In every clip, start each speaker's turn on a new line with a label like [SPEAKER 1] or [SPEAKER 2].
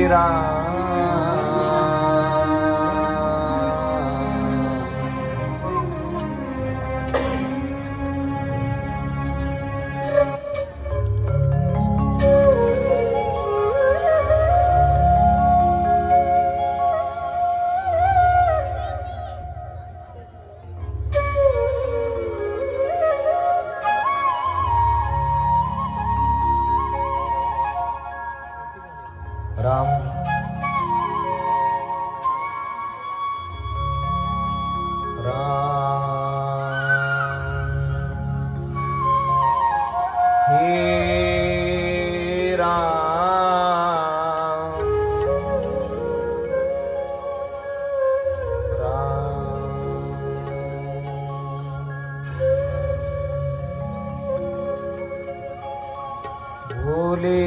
[SPEAKER 1] राम राम हे राम राम भोले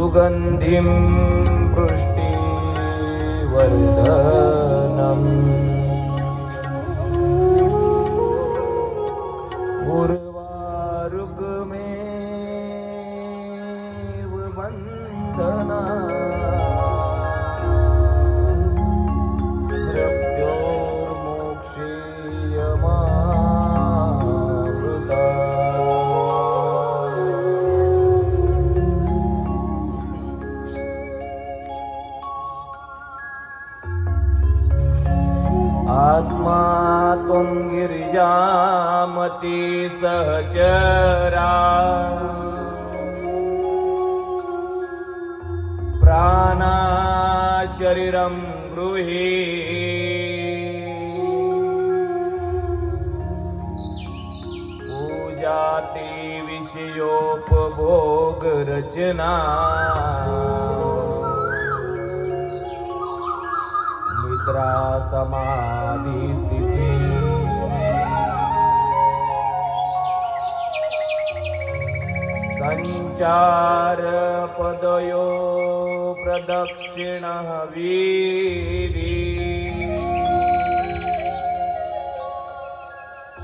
[SPEAKER 1] सुगन्धिं पुष्टिवर्धनम् उर्वारुकमेव वन्दना आत्मा त्वं गिरिजामति सहचरा प्राणा शरीरं गृही पूजाति विषयोपभोग रचना निद्रा समाधि स्थिति संचार पदयो प्रदक्षिणः वीधि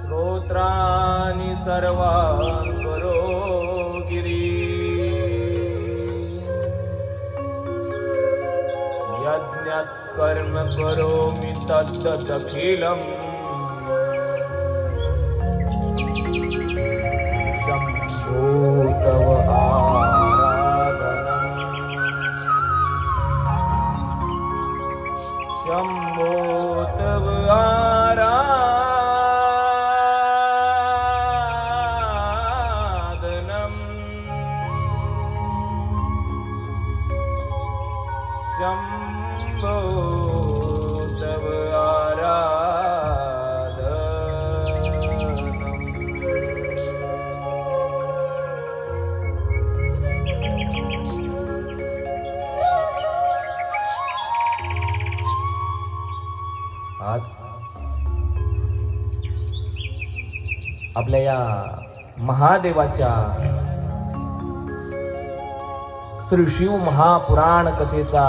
[SPEAKER 1] श्रोत्राणि सर्वान् करो गिरि यज्ञत् कर्म करोमि तद्दखिलम् शम्भो तव आराधनम् शम्भो तव आराधनम् शम्भो तव आराधनम्। आज आपल्या या महादेवाच्या श्री शिव महापुराण कथेचा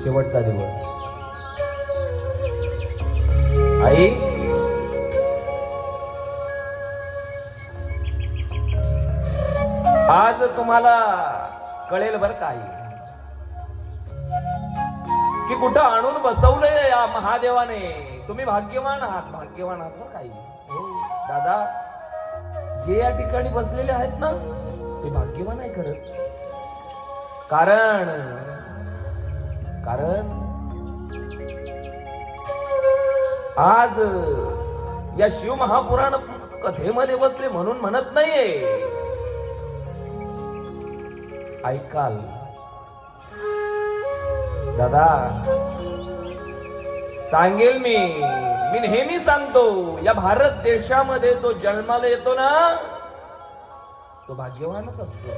[SPEAKER 1] शेवटचा दिवस. आई, आज तुम्हाला कळेल बर का आई, की कुठं आणून बसवलंय या महादेवाने. तुम्ही भाग्यवान आहात, भाग्यवान आहात बर काही. दादा, जे या ठिकाणी बसलेले आहेत ना, ते भाग्यवान आहे खरंच. कारण आज या शिव महापुराण कथेमध्ये बसले म्हणून म्हणत नाहीये. ऐकाल दादा, सांगेल मी नेहमी सांगतो, या भारत देशामध्ये तो जन्माला येतो ना, तो भाग्यवानच असतो.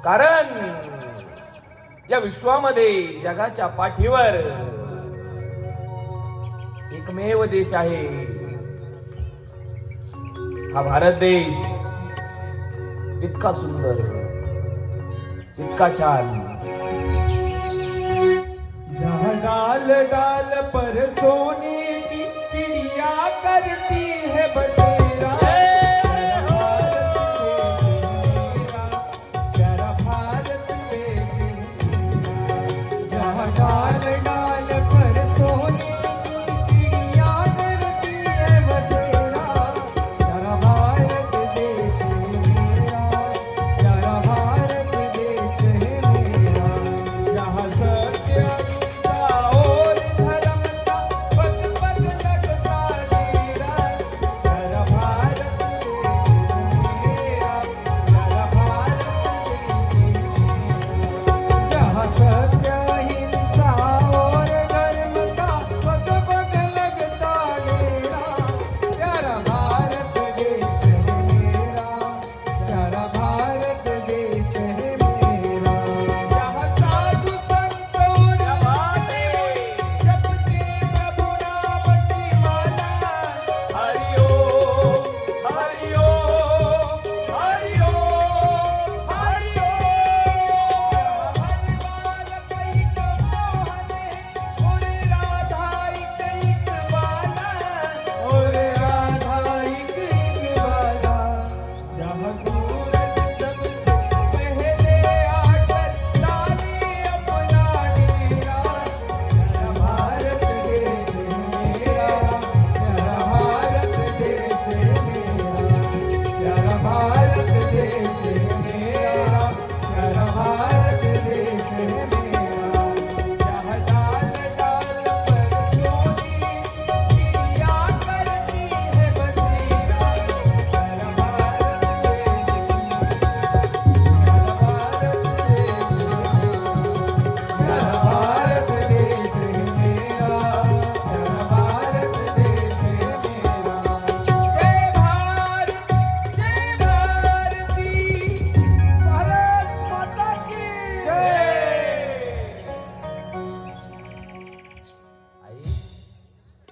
[SPEAKER 1] कारण या विश्वामध्ये जगाच्या पाठीवर एकमेव देश आहे, हा भारत देश. इतका सुंदर, इतका छान.
[SPEAKER 2] जहाँ डाल डाल पर सोने की चिड़िया करती है बसेरा, प्यारा भारत देश मेरा। जहाँ डाल डाल पर सोने की चिड़िया करती है बसेरा, प्यारा भारत देश मेरा, प्यारा भारत देश मेरा। जहाँ सत्य और धर्म का पथ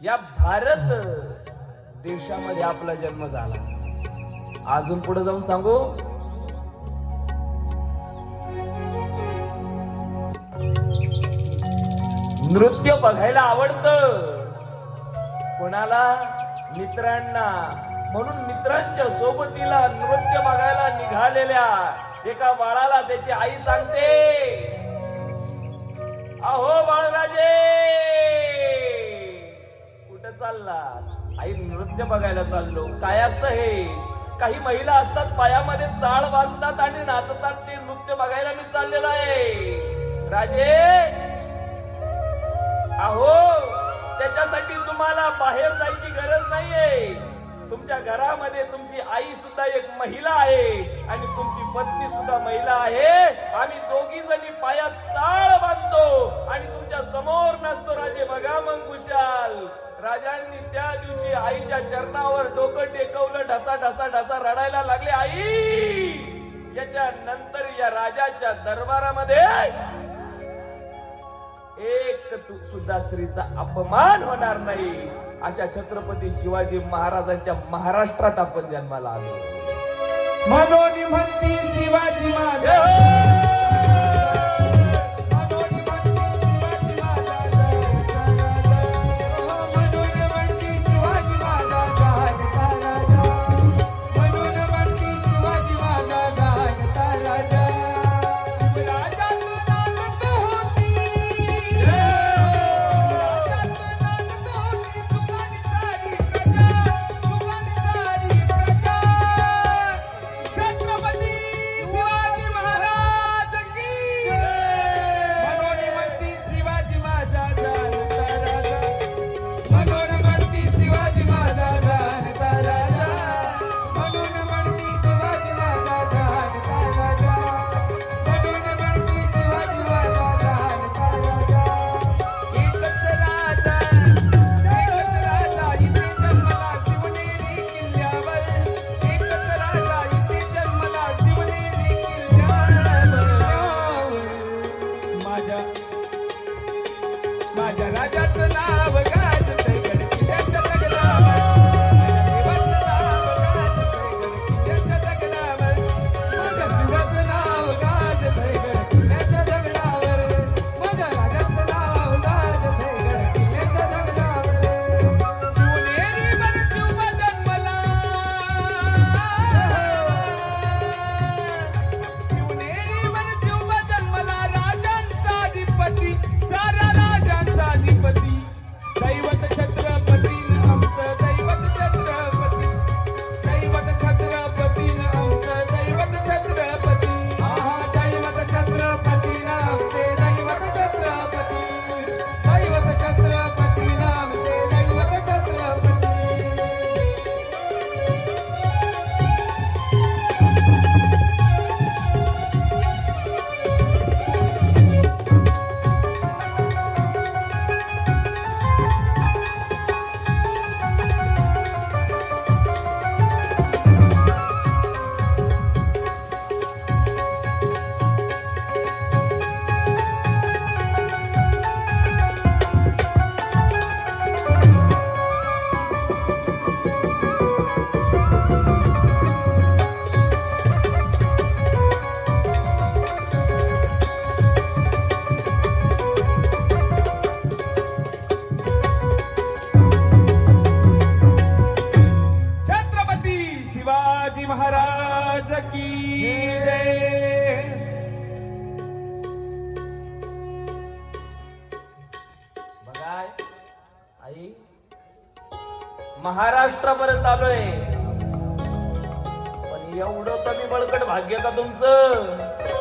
[SPEAKER 1] या भारत देशामध्ये आपला जन्म झाला. अजून पुढे जाऊन सांगू, नृत्य बघायला आवडतं कोणाला? मित्रांना. म्हणून मित्रांच्या सोबतीला नृत्य बघायला निघालेल्या एका बाळाला त्याची आई सांगते, अहो बाळराजे कुठं चालला? आई, नृत्य बघायला चाललो. काय असतं हे? काही महिला असतात पायामध्ये चाळ बांधतात आणि नाचतात, ते नृत्य बघायला मी चाललेलो आहे. राजे, अहो त्याच्यासाठी तुम्हाला बाहेर जायची गरज नाहीये. तुमच्या घरामध्ये तुमची आई सुद्धा एक महिला आहे आणि तुमची पत्नी सुद्धा महिला आहे. आम्ही दोघी जणी पायात चाळ बांधतो आणि तुमच्या समोर नाचतो. राजे बघा मग खुशाल. राजांनी त्या दिवशी आईच्या चरणावर डोकं टेकवलं. ढसा ढसा ढसा रडायला लागले. आई, याच्या नंतर या राजाच्या दरबारामध्ये एक सुद्धा स्त्रीचा अपमान होणार नाही. अशा छत्रपती शिवाजी महाराजांच्या महाराष्ट्रात आपण जन्माला आलो.
[SPEAKER 2] मनोनी म्हणती शिवाजी माझा, मनोनी म्हणती शिवाजी माझा, जाणता राजा, मनोन म्हणती शिवाजी माझा, जाणता राजा. माझ्या राजाचं नाव गाजतंय गडकिल्ल्याच्या दगडावर, माझ्या देवाचं नाव गाजतंय गडकिल्ल्याच्या दगडावर, माझ्या शिवाचं नाव गाजतंय गडकिल्ल्याच्या दगडावर, माझ्या राजाचं नाव गाजतंय गडकिल्ल्याच्या दगडावर. शिवनेरी वर शिव जन्मला, शिवनेरी वर शिव जन्मला, राजांचा अधिपती, सारा राजांचा अधिपती, दैवत छत्रपती आमचं दैवत छत्रपती, दैवत छत्रपती आमचं दैवत छत्रपती, आहा दैवत छत्रपती आमचे दैवत छत्रपती, दैवत छत्रपती आमचे दैवत छत्रपती. शिवाजी महाराज की जय.
[SPEAKER 1] बघाय आई, महाराष्ट्रापर्यंत आलोय, पण एवढं कमी बळकट भाग्य का तुमचं?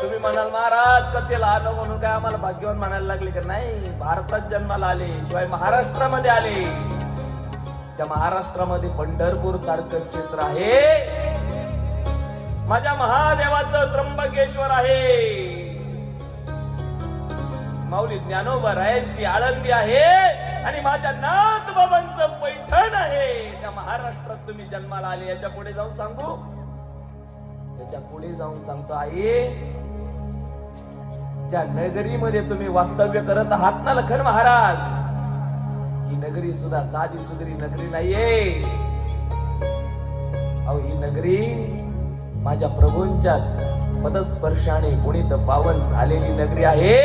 [SPEAKER 1] तुम्ही म्हणाल महाराज कथेला आलो म्हणून काय आम्हाला भाग्यवान म्हणायला लागले का? नाही, भारतात जन्माला आले, शिवाय महाराष्ट्रामध्ये आले. त्या महाराष्ट्रामध्ये पंढरपूर सारखं क्षेत्र आहे. माझ्या महादेवाचं त्र्यंबकेश्वर आहे. माऊली ज्ञानोबा रायांची आळंदी आहे आणि माझ्या नाथ बाबांचं पैठण आहे. त्या महाराष्ट्रात तुम्ही जन्माला आले. याच्या पुढे जाऊन सांगू, याच्या पुढे जाऊन सांगतो आई, ज्या नगरीमध्ये तुम्ही वास्तव्य करत आहात ना लखन महाराज, ही नगरी सुद्धा साधी सुधरी नगरी नाहीये. अहो ही नगरी माझ्या प्रभूंच्या पदस्पर्शाने पुनीत पावन झालेली नगरी आहे.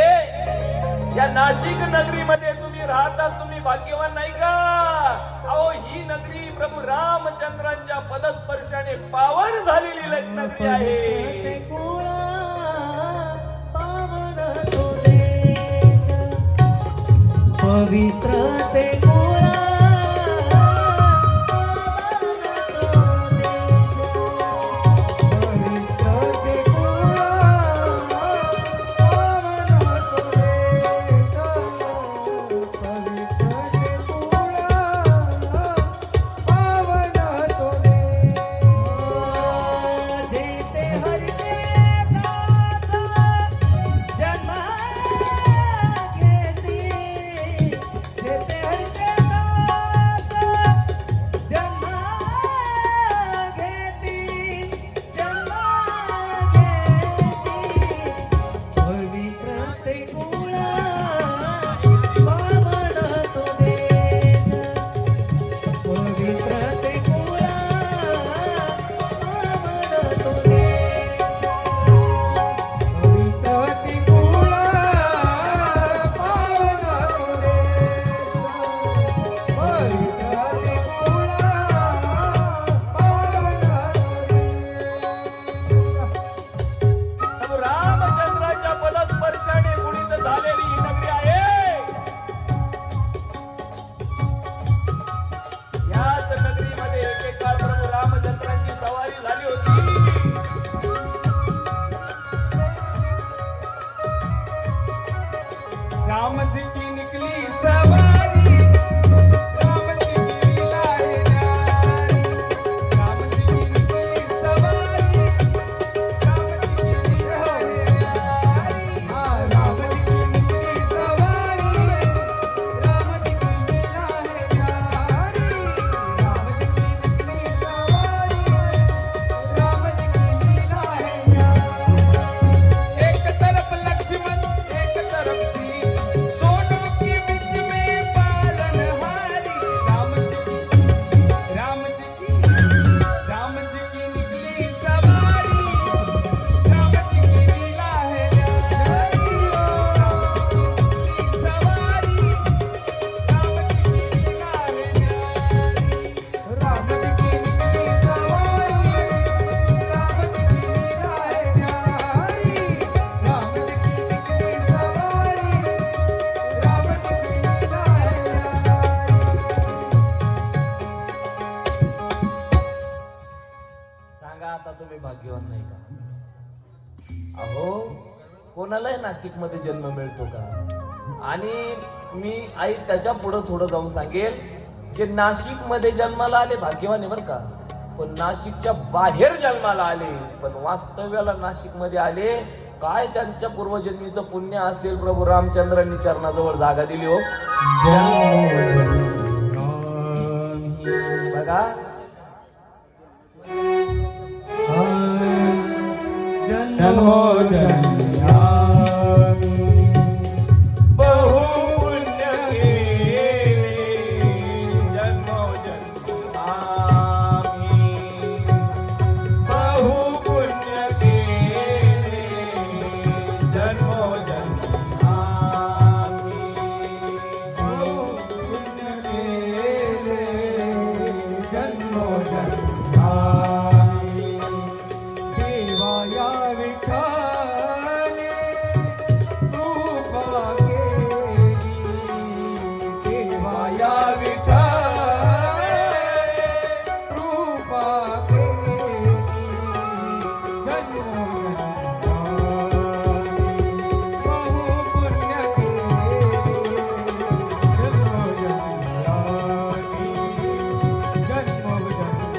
[SPEAKER 1] या नाशिक नगरीमध्ये तुम्ही राहता, तुम्ही भाग्यवान नाही का? अहो ही नगरी प्रभू रामचंद्रांच्या पदस्पर्शाने पावन झालेली नगरी आहे.
[SPEAKER 2] पवित्र ते
[SPEAKER 1] रामचंद्राच्या पदस्पर्शाने पुनीत झालेली ही नगरी आहे. याच नगरीमध्ये एक काळ प्रभू रामचंद्रांची सवारी झाली होती.
[SPEAKER 2] राम जी की निकली सवारी, राम जी की लीला है न्यारी. राम जी की निकली सवारी, राम जी की लीला है न्यारी. राम जी की निकली सवारी, राम जी की लीला है न्यारी. राम जी की निकली सवारी, राम जी की लीला है न्यारी. एक तरफ लक्ष्मण, एक तरफ सीता, दोनों के बीच में पालनहारी. राम जी की निकली सवारी, राम जी की लीला है न्यारी. राम जी की निकली सवारी, राम जी की लीला है न्यारी. राम जी की निकली सवारी, राम जी की लीला है न्यारी.
[SPEAKER 1] सांगा आता तुम्ही भाग्यवान नाही का? अहो कोणालाही नाशिक मध्ये जन्म मिळतो का? आणि मी आई त्याच्या पुढे थोडं जाऊन सांगेल, जे नाशिक मध्ये जन्माला आले भाग्यवान आहे बरं का, पण नाशिकच्या बाहेर जन्माला आले पण वास्तव्याला नाशिक मध्ये आले, काय त्यांच्या पूर्वजन्मीचं पुण्य असेल. प्रभू रामचंद्रांनी चरणाजवळ जागा दिली हो. बघा
[SPEAKER 2] जन्मो जन्यामी
[SPEAKER 1] बहु पुण्य केले, जन्मोजन्मी आम्ही. बहु पुण्य केले, जन्मोजन्मी आम्ही.
[SPEAKER 2] पुण्य केले, जन्मो जन्यामी. देवा या विठाने कृपा केली. देवा या विठाने कृपा केली. जन्मो जन्यामी बहु पुण्य केले, जन्मो जन्यामी. जन्मो जन्यामी.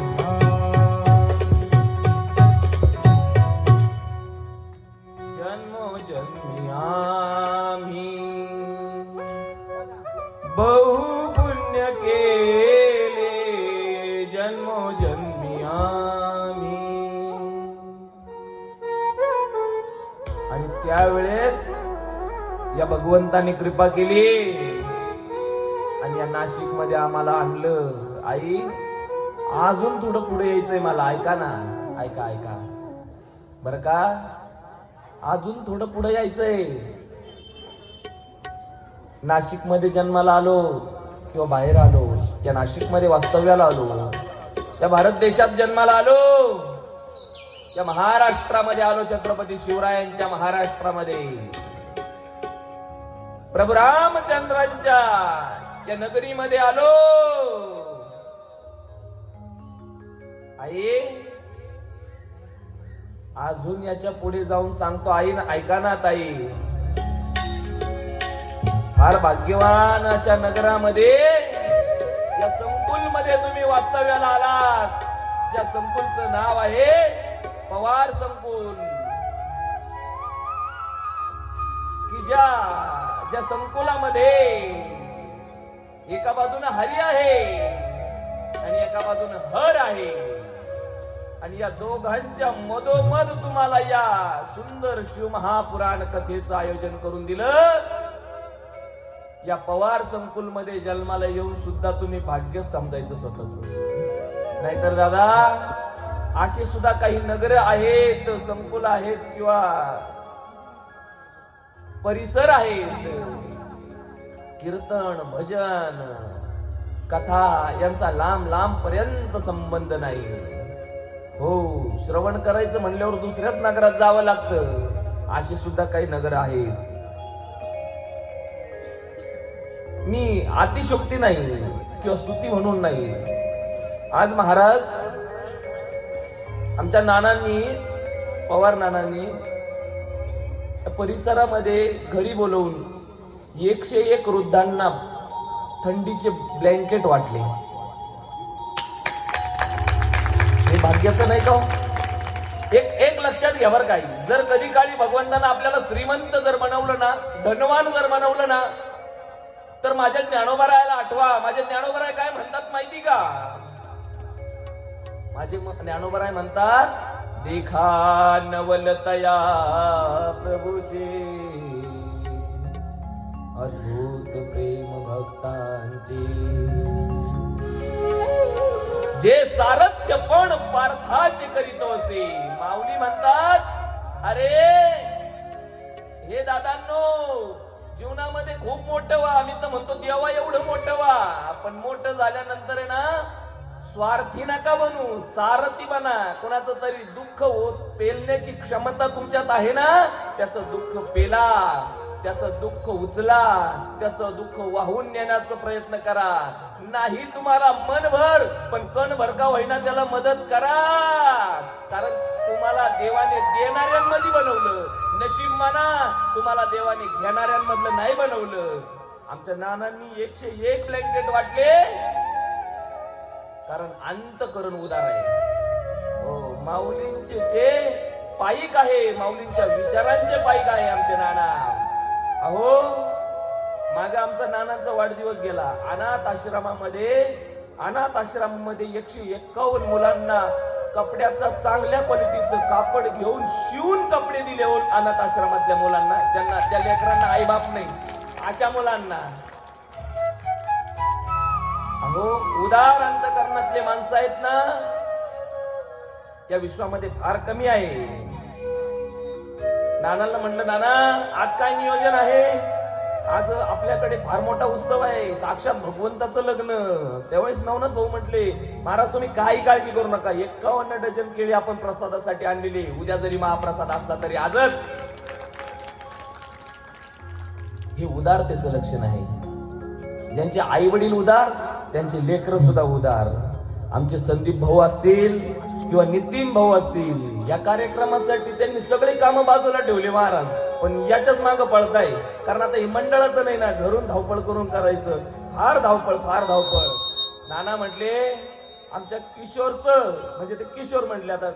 [SPEAKER 1] जन्मोजन्मी आम्ही बहु पुण्य केले, जन्मोजन्मी आम्ही. आणि त्यावेळेस या भगवंताने कृपा केली आणि या नाशिक मध्ये आम्हाला आणलं. आई अजून थोडं पुढे यायचंय मला, ऐका ना, ऐका ऐका बर का, अजून थोडं पुढे यायचंय. नाशिक मध्ये जन्माला आलो किंवा बाहेर आलो, या नाशिक मध्ये वास्तव्याला आलो, या भारत देशात जन्माला आलो, या महाराष्ट्रामध्ये आलो, छत्रपती शिवरायांच्या महाराष्ट्रामध्ये, प्रभू रामचंद्रांच्या या नगरीमध्ये आलो. आई अजून याच्या पुढे जाऊन सांगतो. आई ऐका ना ताई, फार भाग्यवान अशा नगरामध्ये, या संकुल मध्ये तुम्ही वास्तव्याला आलात, ज्या संकुलचं नाव आहे पवार संकुल, की ज्या संकुलामध्ये एका बाजूने हरी आहे आणि एका बाजूने हर आहे, आणि या दोघांच्या मधोमध तुम्हाला या सुंदर शिवमहापुराण कथेचं आयोजन करून दिलं. या पवार संकुल मध्ये जन्माला येऊन सुद्धा तुम्ही भाग्य समजायचं स्वतःच. नाहीतर दादा असे सुद्धा काही नगर आहेत, संकुल आहेत किंवा परिसर आहेत, कीर्तन भजन कथा यांचा लांब लांब पर्यंत संबंध नाही. हो, श्रवण करायचं म्हणल्यावर दुसऱ्याच नगरात जावं लागतं. असे सुद्धा काही नगर आहेत. मी अतिशोक्ती नाही किंवा स्तुती म्हणून नाही. आज महाराज आमच्या नानांनी, पवार नानांनी परिसरामध्ये घरी बोलवून 101 वृद्धांना थंडीचे ब्लँकेट वाटले. हे भाग्याचं नाही का? एक लक्षात घ्या बरं काही, जर कधी काळी भगवंतानं आपल्याला श्रीमंत जर बनवलं ना, धनवान जर बनवलं ना, तर माझ्या ज्ञानोबारायाला आठवा. माझे ज्ञानोबाराय काय म्हणतात माहिती का? माझे ज्ञानोबाराय म्हणतात, देखा नवलतया प्रभूचे, अद्भुत प्रेम भक्तांचे, जे सारथ्य पण पार्थाचे करीतो असे. माऊली म्हणतात, अरे हे दादांनो, जीवनामध्ये खूप मोठं व्हा. आम्ही तर म्हणतो देवा एवढं मोठं व्हा, पण मोठं झाल्यानंतर आहे ना, स्वार्थी नका बनू, सारथी बना. कोणाचं तरी दुःख पेलण्याची क्षमता तुमच्यात आहे ना, त्याचं दुःख पेला, त्याचं दुःख उचला, त्याचं दुःख वाहून नेण्याचा प्रयत्न करा. नाही तुम्हाला मनभर, पण कणभर का होईना त्याला मदत करा. कारण तुम्हाला देवाने देणाऱ्यांमध्ये बनवलं. नशीब म्हणा, तुम्हाला देवाने घेणाऱ्यांमधलं नाही बनवलं. आमच्या नानांनी 101 ब्लँकेट वाटले, कारण अंतकरण उदार आहे. हो, माऊलींचे ते पाईक आहे, माऊलींच्या विचारांचे पाईक आहे आमचे नाना. अहो, मागे आमचा नानांचा वाढदिवस गेला. अनाथ आश्रमामध्ये 151 मुलांना कपड्याचा चांगल्या क्वालिटीचं कापड घेऊन शिवून कपडे दिले हो अनाथ आश्रमातल्या मुलांना, ज्यांना त्या लेकरांना आई बाप नाही, अशा मुलांना. अहो, उदार अंतकरणातले माणसं आहेत ना, या विश्वामध्ये फार कमी आहे. नानाला म्हणलं, नाना आज काय नियोजन आहे? आज आपल्याकडे फार मोठा उत्सव आहे, साक्षात भगवंताचं लग्न. त्यावेळेस नवनाथ भाऊ म्हटले, महाराज तुम्ही काही काळजी करू नका, 51 डझन केळी आपण प्रसादासाठी आणलेली, उद्या जरी महाप्रसाद असला तरी आजच. हे उदारतेचं लक्षण आहे. ज्यांचे आई वडील उदार, त्यांचे लेकरं सुद्धा उदार. आमचे संदीप भाऊ असतील किंवा नितीन भाऊ असतील, या कार्यक्रमासाठी त्यांनी सगळी कामं बाजूला ठेवली महाराज, पण याच्याच मागं पळताय. कारण आता हे मंडळाचं नाही ना, घरून धावपळ करून करायचं. फार धावपळ. नाना म्हटले, आमच्या किशोरचं, म्हणजे ते किशोर म्हटले, आता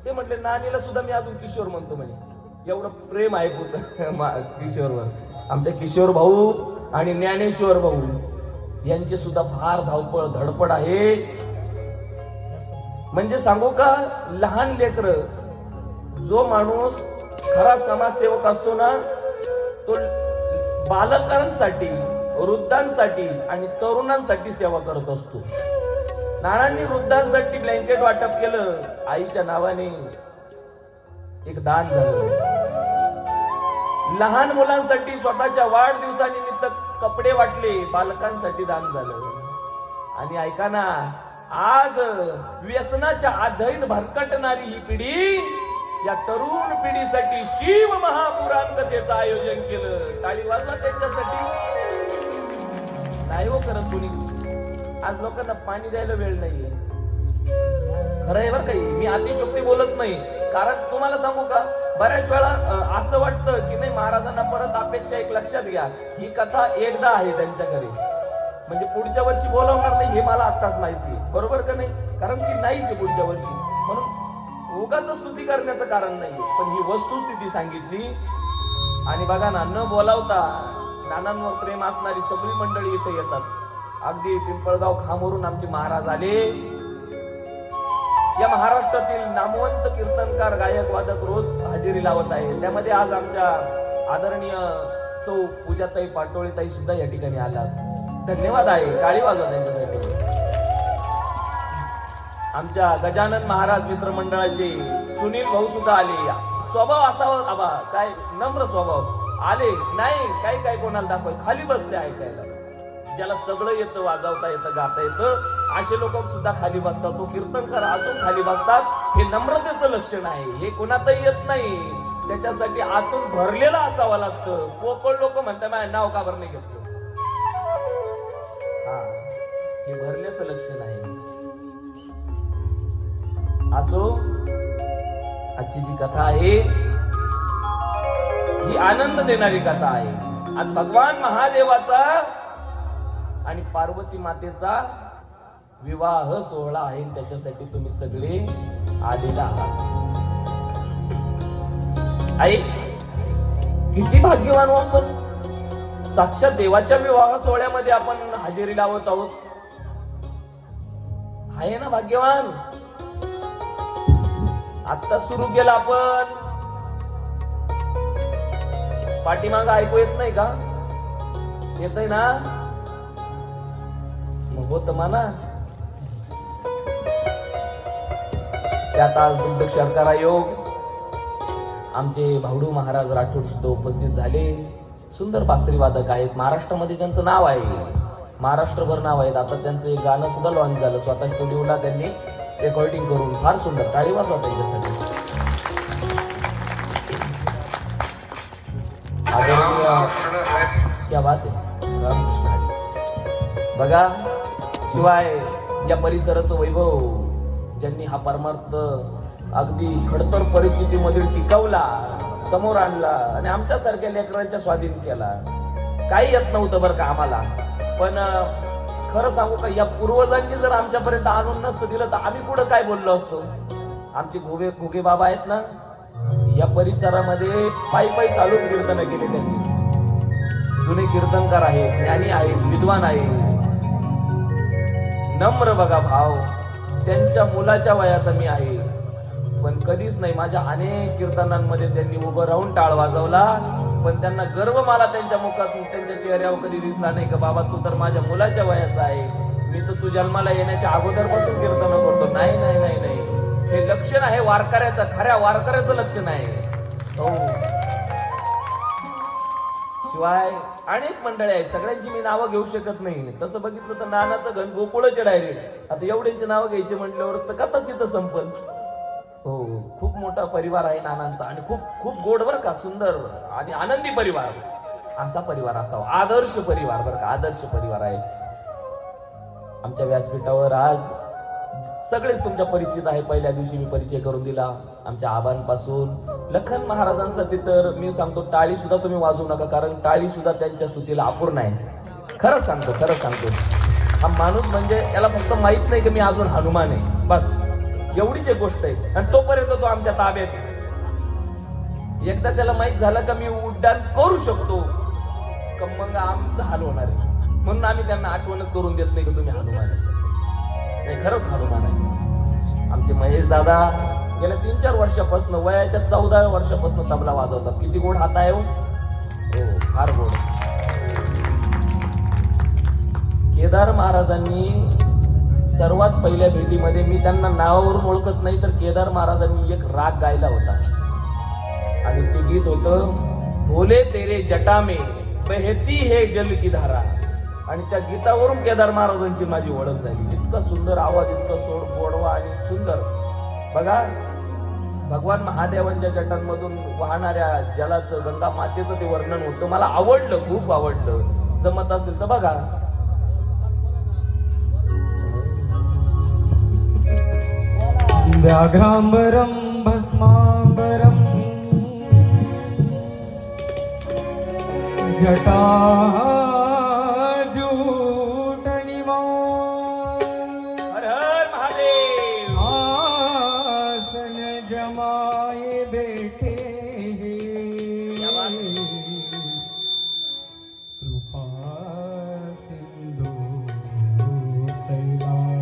[SPEAKER 1] ते म्हटले नानीला सुद्धा मी अजून किशोर म्हणतो, म्हणजे एवढं प्रेम आहे किशोरवर. आमच्या किशोर भाऊ आणि ज्ञानेश्वर भाऊ यांचे सुद्धा फार धावपळ धडपड आहे. म्हणजे सांगू का, लहान लेकर, जो माणूस खरा समाजसेवक असतो ना, तो बालकांसाठी वृद्धांसाठी आणि तरुणांसाठी सेवा करत असतो. नानांनी वृद्धांसाठी ब्लँकेट वाटप केलं, आईच्या नावाने एक दान झालं. लहान मुलांसाठी स्वतःच्या वाढदिवसानिमित्त कपडे वाटले, बालकांसाठी दान झालं. आणि ऐका ना, आज व्यसनाच्या अधैन भरकटणारी ही पिढी या तरुण पिढीसाठी शिव महापुराण कथेचं आयोजन केलं. टाळी वाजवा त्यांच्यासाठी. नाही हो करत कोणी. आज लोकांना पाणी द्यायला वेळ नाहीये. खरं आहे बरं काही, मी अतिशयोक्ती बोलत नाही. कारण तुम्हाला सांगू का, बऱ्याच वेळा असं वाटतं की नाही, महाराजांना परत अपेक्षा एक लक्षात घ्या, ही कथा एकदा आहे त्यांच्याकडे, म्हणजे पुढच्या वर्षी बोलावणार नाही हे मला आत्ताच माहिती आहे. बरोबर का नाही? कारण ती नाहीच आहे पुढच्या वर्षी, म्हणून उगाच स्तुती करण्याचं कारण नाहीये. पण ही वस्तुस्थिती सांगितली. आणि बघा ना, न बोलावता नानांवर प्रेम असणारी सगळी मंडळी इथे येतात. अगदी पिंपळगाव खामवरून आमचे महाराज आले. या महाराष्ट्रातील नामवंत कीर्तनकार, गायक, वादक रोज हजेरी लावत आहे. त्यामध्ये आज आमच्या आदरणीय सौ पूजाताई पाटोळेताई सुद्धा या ठिकाणी आलात. धन्यवाद आहे, टाळी वाजवा त्यांच्यासाठी. आमच्या गजानन महाराज मित्रमंडळाचे सुनील भाऊ सुद्धा आले. स्वभाव असावा आबा, काय नम्र स्वभाव. आले नाही काही काय कोणाला दाखवाय, खाली बसले ऐकायला. ज्याला सगळं येतं, वाजवता येतं, गाता येतं, असे लोक सुद्धा खाली बसतात. तो कीर्तनकार असून खाली बसतात, हे नम्रतेचं लक्षण आहे. हे कोणातही येत नाही, त्याच्यासाठी आतून भरलेलं असावं लागतं. पोकळ लोक म्हणतात माझ्या नाव का बरं नाही घेतलं. हा, हे भरल्याचं लक्षण आहे. असो, आजची जी कथा आहे ही आनंद देणारी कथा आहे. आज भगवान महादेवाचा आणि पार्वती मातेचा विवाह सोहळा आहे. त्याच्यासाठी तुम्ही सगळे आलेला आहात. आई, किती भाग्यवान आपण, साक्षात देवाच्या विवाह सोहळ्यामध्ये आपण हजेरी लावत आहोत. आहे ना भाग्यवान? आता सुरू केलं आपण. पाठीमाग ऐकू येत नाही का? येतय ना? मग होत म्हणा. त्यात आज दुग्ध शर्करा योग आमचे भावडू महाराज राठोड सुद्धा उपस्थित झाले. सुंदर बासरी वादक आहेत. महाराष्ट्रामध्ये ज्यांचं नाव आहे, महाराष्ट्रभर नाव आहेत. आता त्यांचं एक गाणं सुद्धा लॉन्च झालं, स्वतः स्टुडिओला त्यांनी रेकॉर्डिंग करून. फार सुंदर, टाळी वाजवा त्यांच्यासाठी. क्या बात आहे. रामकृष्ण हरी. बघा, शिवाय या परिसराचं वैभव ज्यांनी हा परमार्थ अगदी खडतर परिस्थितीमध्ये टिकवला, समोर आणला आणि आमच्यासारख्या लेकरांच्या स्वाधीन केला. काही येत नव्हतं बरं का आम्हाला. पण खरं सांगू का, या पूर्वजांनी जर आमच्यापर्यंत आणून नसतं दिलं तर आम्ही पुढं काय बोललो असतो. आमचे घोगे बाबा आहेत ना, या परिसरामध्ये पायी चालून कीर्तन केले त्यांनी. जुने कीर्तनकार आहेत, ज्ञानी आहेत, विद्वान आहेत. नम्र बघा भाव. त्यांच्या मुलाच्या वयाचा मी आहे, पण कधीच नाही माझ्या अनेक कीर्तनांमध्ये त्यांनी उभं राहून टाळ वाजवला. पण त्यांना गर्व मला त्यांच्या मुखातून, त्यांच्या चेहऱ्यावर कधी दिसला नाही का बाबा तू तर माझ्या मुलाच्या वयाचा आहे, मी तर तू जन्माला येण्याच्या अगोदरपासून कीर्तन करतो. नाही नाही नाही नाही, हे लक्षण आहे वारकऱ्याचं, खऱ्या वारकऱ्याचं लक्षण आहे. हो. शिवाय अनेक मंडळी आहेत, सगळ्यांची मी नावं घेऊ शकत नाही. तसं बघितलं तर नानाचं घन गोकुळच डायरेक्ट. आता एवढ्यांची नावं घ्यायची म्हटल्यावर तर कदाचित संपल. हो, खूप मोठा परिवार आहे नानांचा आणि खूप खूप गोड बरं का, सुंदर आणि आनंदी परिवार. असा परिवार असावा, आदर्श परिवार बरं का, आदर्श परिवार आहे. आमच्या व्यासपीठावर आज सगळेच तुमच्या परिचित आहे. पहिल्या दिवशी मी परिचय करून दिला आमच्या आबांपासून लखन महाराजांसाठी. तर मी सांगतो, टाळी सुद्धा तुम्ही वाजवू नका, कारण टाळी सुद्धा त्यांच्या स्तुतीला अपूर्ण आहे. खरं सांगतो. हा माणूस म्हणजे याला फक्त माहित नाही की मी अजून हनुमान आहे, बस एवढीच एक गोष्ट आहे. आणि तोपर्यंत तो आमच्या ताब्यात आहे. एकदा त्याला माहित झालं का मी उड्डाण करू शकतो, का मग आमचं हाल होणार आहे. म्हणून आम्ही त्यांना आठवणच करून देत नाही की तुम्ही हनुमान आहे. नाही, खरंच हनुमान आहे. आमचे महेश दादा गेल्या 3-4 वर्षापासून, वयाच्या 14व्या वर्षापासून तबला वाजवतात. किती गोड हात आहे हो, फार गोड. केदार महाराजांनी सर्वात पहिल्या भेटीमध्ये, मी त्यांना नावावरून ओळखत नाही, तर केदार महाराजांनी एक राग गायला होता आणि ते गीत होतं, भोले तेरे जटा में बहती है जल की धारा. आणि त्या गीतावरून केदार महाराजांची माझी ओळख झाली. इतका सुंदर आवाज, इतका गोडवा आणि सुंदर. बघा, भगवान महादेवांच्या जटांमधून वाहणाऱ्या जलाचं, गंगा मातेचं ते वर्णन होतं. मला आवडलं, खूप आवडलं. जमत असेल तर बघा.
[SPEAKER 2] व्याघ्रांबरं भस्मांबरं जटाजूटनिवा.
[SPEAKER 1] हर हर महादेव.
[SPEAKER 2] आसन जमाए बैठे
[SPEAKER 1] क्या बात है?
[SPEAKER 2] कृपा सिंधु कैलास.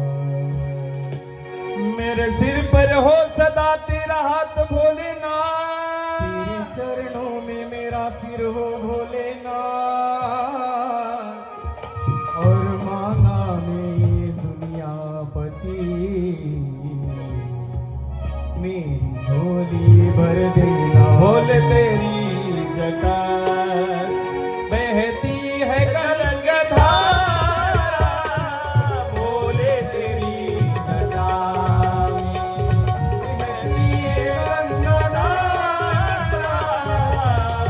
[SPEAKER 2] मेरे सिर पर हो सदा तेरा हाथ भोलेनाथ, तेरे चरणों में मेरा सिर हो भोलेनाथ, और मांगा में दुनियापति मेरी झोली भर देना. भोले तेरी जटा बहती है गंगाधारा, भोले तेरी जटा बहती है गंगाधारा,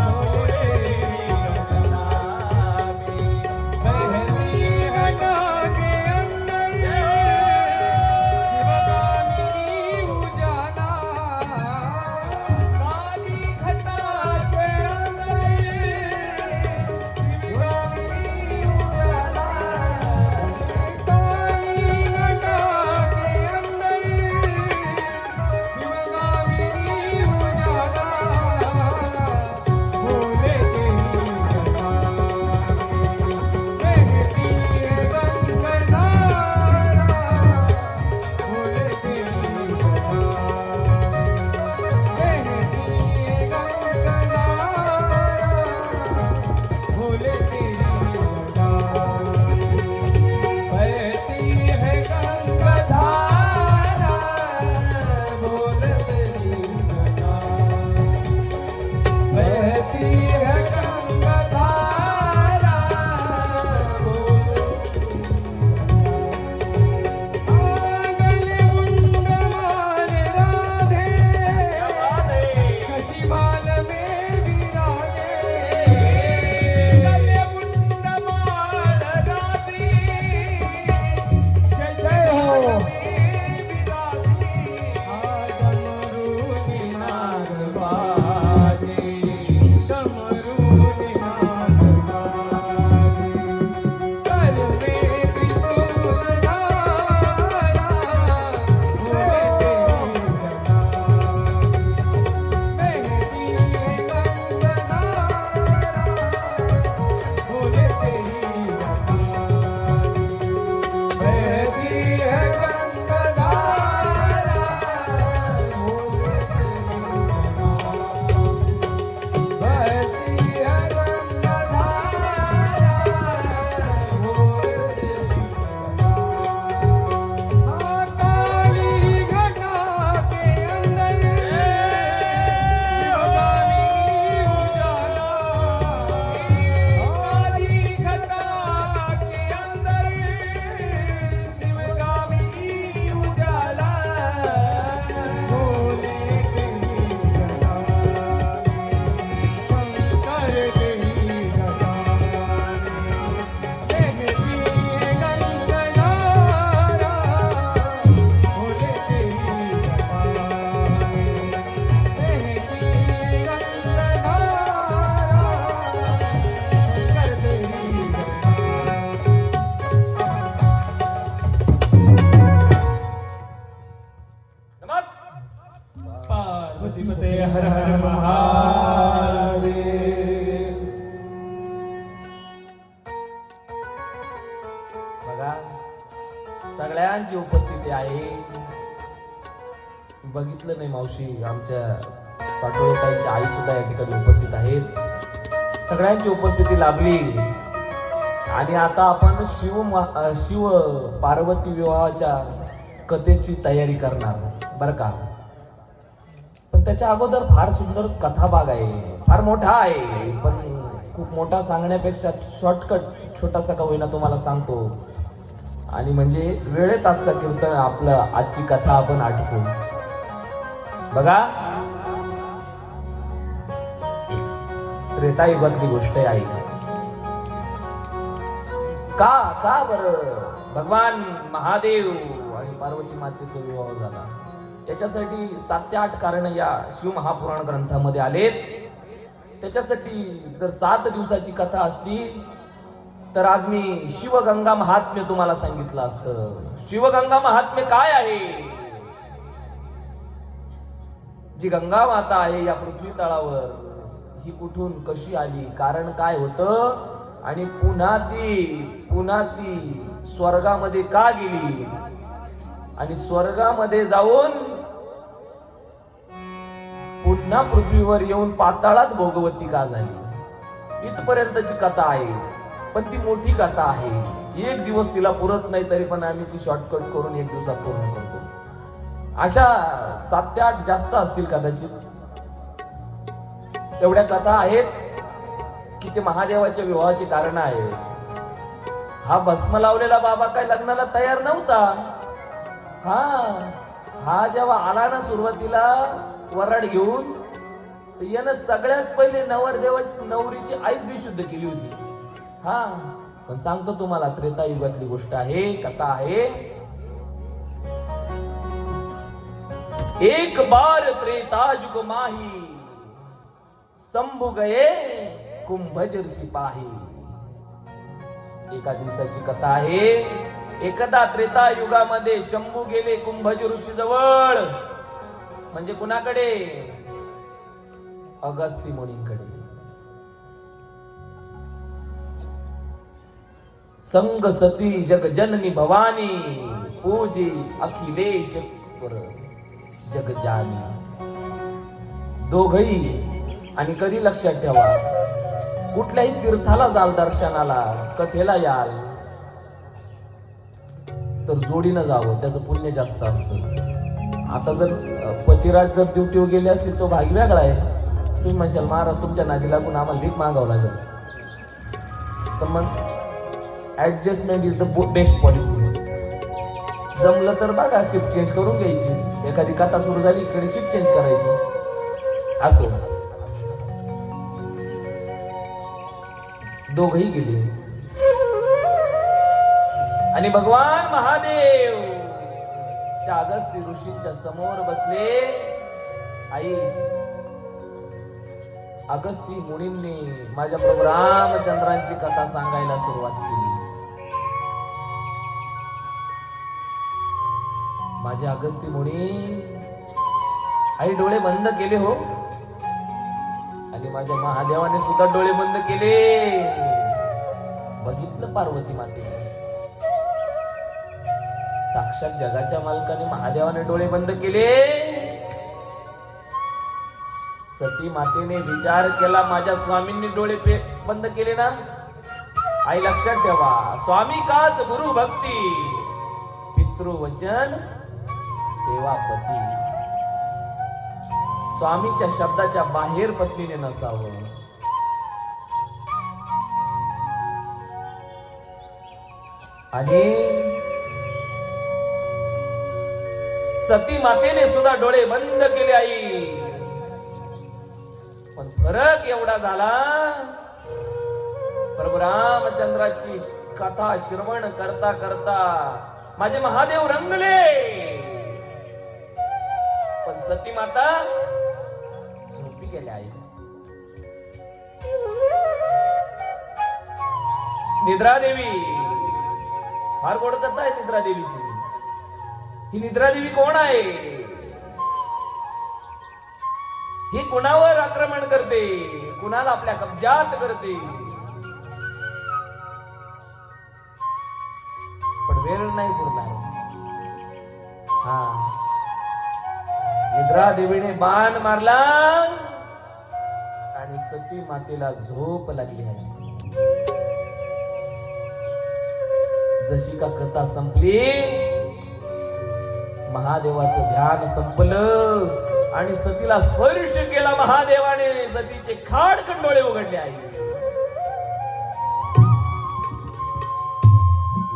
[SPEAKER 2] भोले तेरी जटा बहती है नागे अंदर शिवगामिनी उजाला, काली घटा के अंदर शिवगामिनी उजाला, काली घटा के अंदर शिवगामिनी उजाला, भोले तेरी जटा बहती है गंगाधारा, भोले तेरी जटा बहती है गंगाधारा, भोले तेरी जटा बहती है गंगाधारा, भोले तेरी जटा बहती है गंगाधारा, भोले आंगन मुंड मारे राधे,
[SPEAKER 1] क्या बात है?
[SPEAKER 2] शशिमाल में विराजे, गले मुंड माल रात्रि, शशिमाल में विराजे, डमरू निनाद बाजे, डमरू निनाद बाजे, कर में त्रिशूल धारा, भोले तेरी जटा बहती है गंगाधारा, भोले तेरी जटा बहती है गंगाधारा, भोले तेरी जटा बहती है गंगाधारा, भोले तेरी जटा काली घटा के अंदर शिवगामिनी उजाला, काली घटा के अंदर शिवगामिनी उजाला, भोले तेरी जटा शंकर तेरी जटा बहती है गंगाधारा, भोले तेरी जटा बहती है गंगाधारा, शंकर तेरी जटा.
[SPEAKER 1] नमक.
[SPEAKER 2] पार्वती पते हर हर महादेव.
[SPEAKER 1] बघा, सगळ्यांची उपस्थिती आहे. बघितलं नाही मावशी, आमच्या पाटोळेताईची आई सुद्धा या ठिकाणी उपस्थित आहेत. सगळ्यांची उपस्थिती लाभली. आणि आता आपण शिव पार्वती विवाहाच्या कथेची तयारी करणार बरं का. पण त्याच्या अगोदर फार सुंदर कथा भाग आहे, फार मोठा आहे, पण खूप मोठा सांगण्यापेक्षा शॉर्टकट छोटासा का होईना तुम्हाला सांगतो. आणि म्हणजे वेळेत आजचा कीर्तन आपलं आजची कथा आपण आटकू. बघा, त्रेतायुगातली गोष्ट आहे. का बरं भगवान महादेव आणि पार्वती मातेचा विवाह झाला, याच्यासाठी 7 ते 8 कारण या शिव महापुराण ग्रंथामध्ये आलेत. त्याच्यासाठी जर 7 दिवसाची कथा असती तर आज मी शिवगंगा महात्म्य तुम्हाला सांगितलं असतं. शिवगंगा महात्म्य काय आहे? जी गंगा माता आहे या पृथ्वी तळावर, ही कुठून कशी आली, कारण काय होतं, आणि पुन्हा ती स्वर्गामध्ये का गेली, आणि स्वर्गामध्ये जाऊन पुन्हा पृथ्वीवर येऊन पाताळात भोगवती का झाली, इथपर्यंतची कथा आहे. पण ती मोठी कथा आहे, एक दिवस तिला पुरत नाही, तरी पण आम्ही ती शॉर्टकट करून 1 दिवसात पूर्ण करतो. अशा 7 ते 8 जास्त असतील कदाचित. एवढ्या कथा आहेत की ते महादेवाच्या विवाहाची कारण आहे. हा भस्म लावलेला बाबा काय लग्नाला तयार नव्हता. हा जेव्हा आला ना सुरुवातीला वराड घेऊन, यानं सगळ्यात पहिले नवरीची आईच बेशुद्ध केली होती. पण सांगतो तुम्हाला, त्रेतायुगातली गोष्ट आहे, कथा आहे. एक बार त्रेतायुग माही, संभू गए कुंभजर सिपाही. एका दिवसाची कथा आहे. एकदा त्रेतायुगामध्ये शंभू गेले कुंभज ऋषी जवळ. म्हणजे कुणाकडे? अगस्ती मुनींकडे. संग सती जग जननी भवानी, पूजी अखिलेश जग जानी. दोघही. आणि कधी लक्षात ठेवा, कुठल्याही तीर्थाला जाल, दर्शनाला, कथेला याल, तर जोडीनं जावं, त्याचं पुण्य जास्त असतं. आता जर पतिराज जर ड्युटीवर गेले असतील तो भाग वेगळा आहे. तुम्ही म्हणशाल महाराज तुमच्या नादी लागून आम्हाला भीक मागावं लागेल. पण मग adjustment is the best policy. जमलं तर बघा शिफ्ट चेंज करून घ्यायची. एखादी कथा सुरू झाली इकडे शिफ्ट चेंज करायची. असो, दोघही गेले आणि भगवान महादेव त्या अगस्ती ऋषींच्या समोर बसले. आई, अगस्ती मुनींनी माझ्या प्रभू रामचंद्रांची कथा सांगायला सुरुवात केली. माझे अगस्ती मुनी, आई डोळे बंद केले हो, आणि माझ्या महादेवाने सुद्धा डोळे बंद केले. बघितलं पार्वती मातेने, साक्षात जगाच्या मालकाने महादेवाने डोळे बंद केले. सती मातेने विचार केला, माझ्या स्वामींनी डोळे बंद केले ना. आई लक्षात ठेवा, स्वामी काच गुरु भक्ती, पितृवचन सेवापती. स्वामीच्या शब्दाच्या बाहेर पत्नीने नसावं. आणि सती मातेने सुद्धा डोळे बंद केले आई. पण फरक एवढा झाला, प्रभू रामचंद्राची कथा श्रवण करता करता माझे महादेव रंगले. पण सती माता झोपी गेल्या आई. निद्रा देवी, फार गोड कथा आहे निद्रा देवीची. ही निद्रा देवी कोण आहे? ही कुणावर आक्रमण करते, कुणाला आपल्या कब्जात करते. पण वेळ नाही पुरणार. निद्रा देवीने बाण मारला आणि सती मातेला झोप लागली आहे. जशी का कथा संपली, महादेवाचं ध्यान संपलं आणि सतीला स्पर्श केला महादेवाने. सतीचे खाडकन डोळे उघडले. आई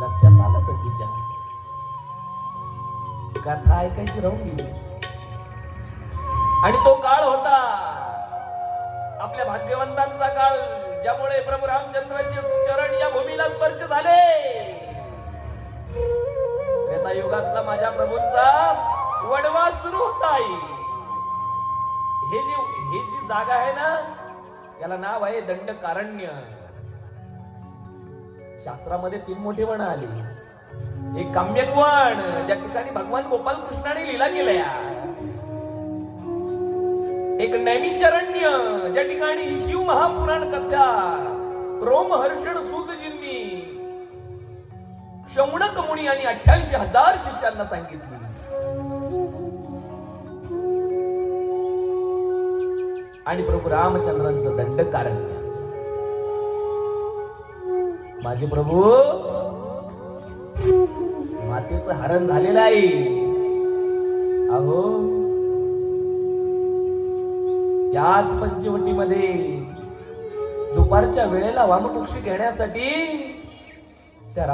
[SPEAKER 1] लक्षात आलं सतीच्या. कथा ऐकायची राहून गेली. आणि तो काळ होता आपल्या भाग्यवंतांचा काळ, ज्यामुळे प्रभू रामचंद्रांचे चरण या भूमीला स्पर्श झाले. त्रेतायुगातला माझ्या प्रभूंचा वनवास सुरू होता. आई हे जी जागा आहे ना, याला नाव आहे दंडकारण्य. शास्त्रामध्ये 3 मोठे वन आले. एक काम्यक वन, ज्या ठिकाणी भगवान गोपाल कृष्णाने लीला केल्या. एक नैमिषारण्य, ज्या ठिकाणी शिव महापुराण कथा रोमहर्षण सूतजींनी शौनक मुनी आणि 88,000 शिष्यांना सांगितली. आणि प्रभू रामचंद्रांचं दंडकारण्य. माझे प्रभू मातेचं हरण झालेलं आहे. अहो याच पंचवटीमध्ये दुपारच्या वेळेला वामकुक्षी घेण्यासाठी त्या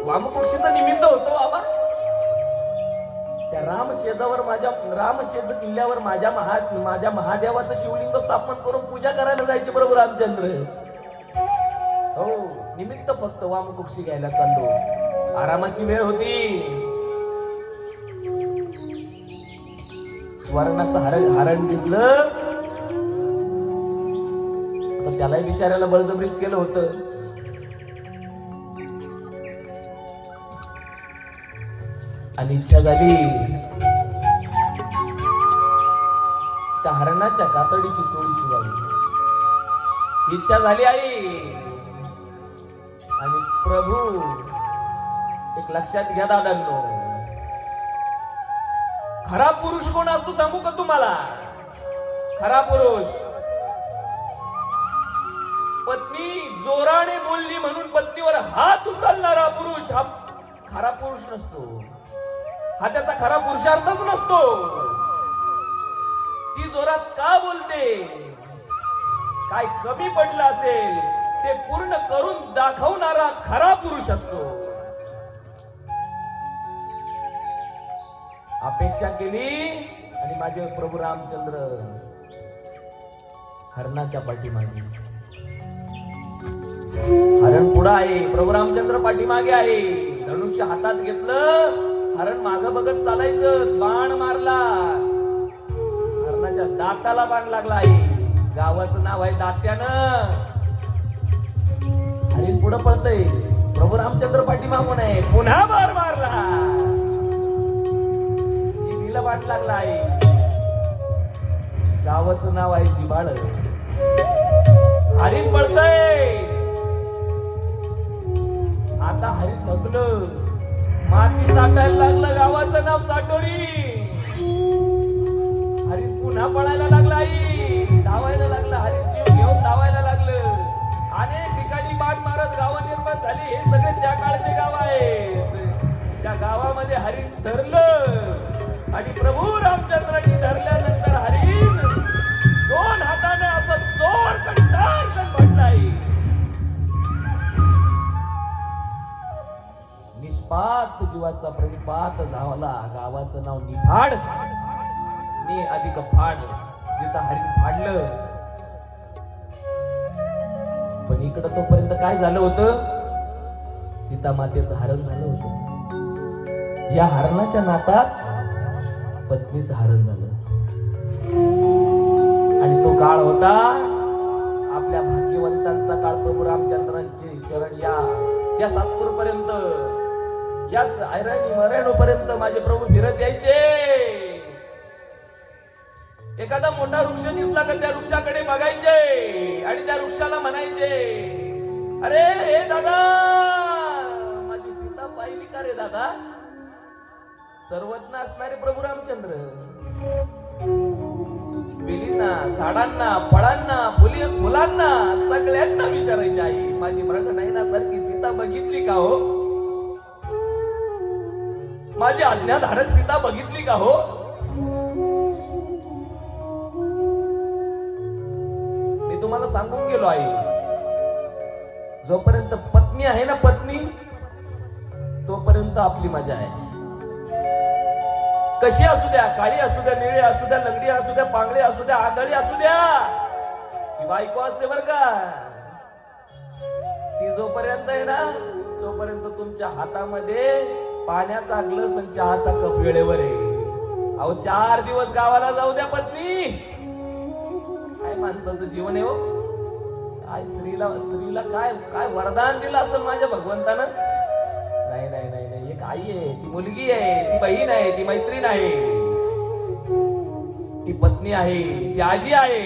[SPEAKER 1] वामकुक्षीचं निमित्त होतो बाबा. त्या रामशेज किल्ल्यावर माझ्या महादेवाचं शिवलिंग स्थापन करून पूजा करायला जायचे प्रभू रामचंद्र. हो, निमित्त फक्त वामकुक्षी घ्यायला चाललो. आरामाची वेळ होती. स्वर्णाचं हरण दिसलं तर त्यालाही बिचाऱ्याला बळजबरीच केलं होतं. आणि इच्छा झाली त्या हरणाच्या कातडीची चोळी शिवावी. इच्छा झाली आई. आणि प्रभू, एक लक्षात घ्या दादांनो, खरा पुरुष कोण असतो सांगू का तुम्हाला? खरा पुरुष पत्नी जोराने बोलली म्हणून पत्नीवर हात उचलणारा पुरुष हा खरा पुरुष नसतो. हा त्याचा खरा पुरुषार्थच नसतो. ती जोरात का बोलते, काय कमी पडलं असेल ते पूर्ण करून दाखवणारा खरा पुरुष असतो. अपेक्षा केली आणि माझे प्रभू रामचंद्र हरणाच्या पाठीमागे. हरण पुढे आहे, प्रभू रामचंद्र पाठीमागे आहे. धनुष्य हातात घेतलं, हरण माग बघत चालायचं. बाण मारला, हरणाच्या दाताला बाण लागला आहे. गावाचं नाव आहे दात्यानं. हरिण पुढे पळतय, प्रभू रामचंद्र पाठीमागून आहे. पुन्हा बाण मारला, जिभीला बाण लागला आहे. गावाचं नाव आहे जिभाळ. हरिण पळतय. आता हरिण थकलं, माती चाटायला लागलं. गावाचं नाव चाटोरी. हरिण पुन्हा पळायला लागला आई, धावायला लागला. हरिण जीव घेऊन धावायला लागलं. अनेक ठिकाणी बाण मारत गावं निर्माण झाली. हे सगळे त्या काळचे गाव आहेत. त्या गावामध्ये हरिण धरलं आणि प्रभू रामचंद्रांनी धरल्यानंतर हरिण 2 हाताने असं जोर कंटाळून पडलाय. निष्पात जीवाचा प्रणिपात झाला. गावाचं नाव निफाड. नि अधिक फाड, जिथं हरिण फाडलं. पण इकडं तोपर्यंत काय झालं होतं, सीता मातेचं हरण झालं होतं. या हरणाच्या नातात पत्नीचं हरण झालं. आणि तो काळ होता आपल्या भाग्यवंतांचा काळ. प्रभू रामचंद्रांचे चरण या सातपूर पर्यंत, याच ऐराणी मरेणू पर्यंत माझे प्रभू फिरत यायचे. एखादा मोठा वृक्ष दिसला का त्या वृक्षाकडे बघायचे आणि त्या वृक्षाला म्हणायचे, अरे हे दादा, माझी सीता पाहिली का रे दादा? सर्वज्ञ असणारे प्रभू रामचंद्र, वेलींना, झाडांना, फळांना, फुलांना सगळ्यांना विचारायची आई, माझी मृगनयना सारखी सीता बघितली का हो? माझी आज्ञाधारक सीता बघितली का हो? मी तुम्हाला सांगून गेलो आई, जोपर्यंत पत्नी आहे ना पत्नी, तोपर्यंत आपली मजा आहे. कशी असू द्या, काळी असू द्या, निळी असू द्या, लंगडी असू द्या, पांगडी असू द्या, आंधळी असू द्या, ती बायको असते बर का. ती जोपर्यंत आहे ना, तोपर्यंत तुमच्या हातामध्ये पाण्याचा ग्लास आणि चहाचा कप वेळेवर आहे. अहो 4 दिवस गावाला जाऊ द्या पत्नी. काय माणसाचं जीवन आहे हो. काय स्त्रीला काय काय वरदान दिलं असेल माझ्या भगवंतानं. नाही नाही नाही नाही, एक आई आहे, ती मुलगी आहे, ती बहीण आहे, ती मैत्रीण आहे, ती पत्नी आहे, ती आजी आहे.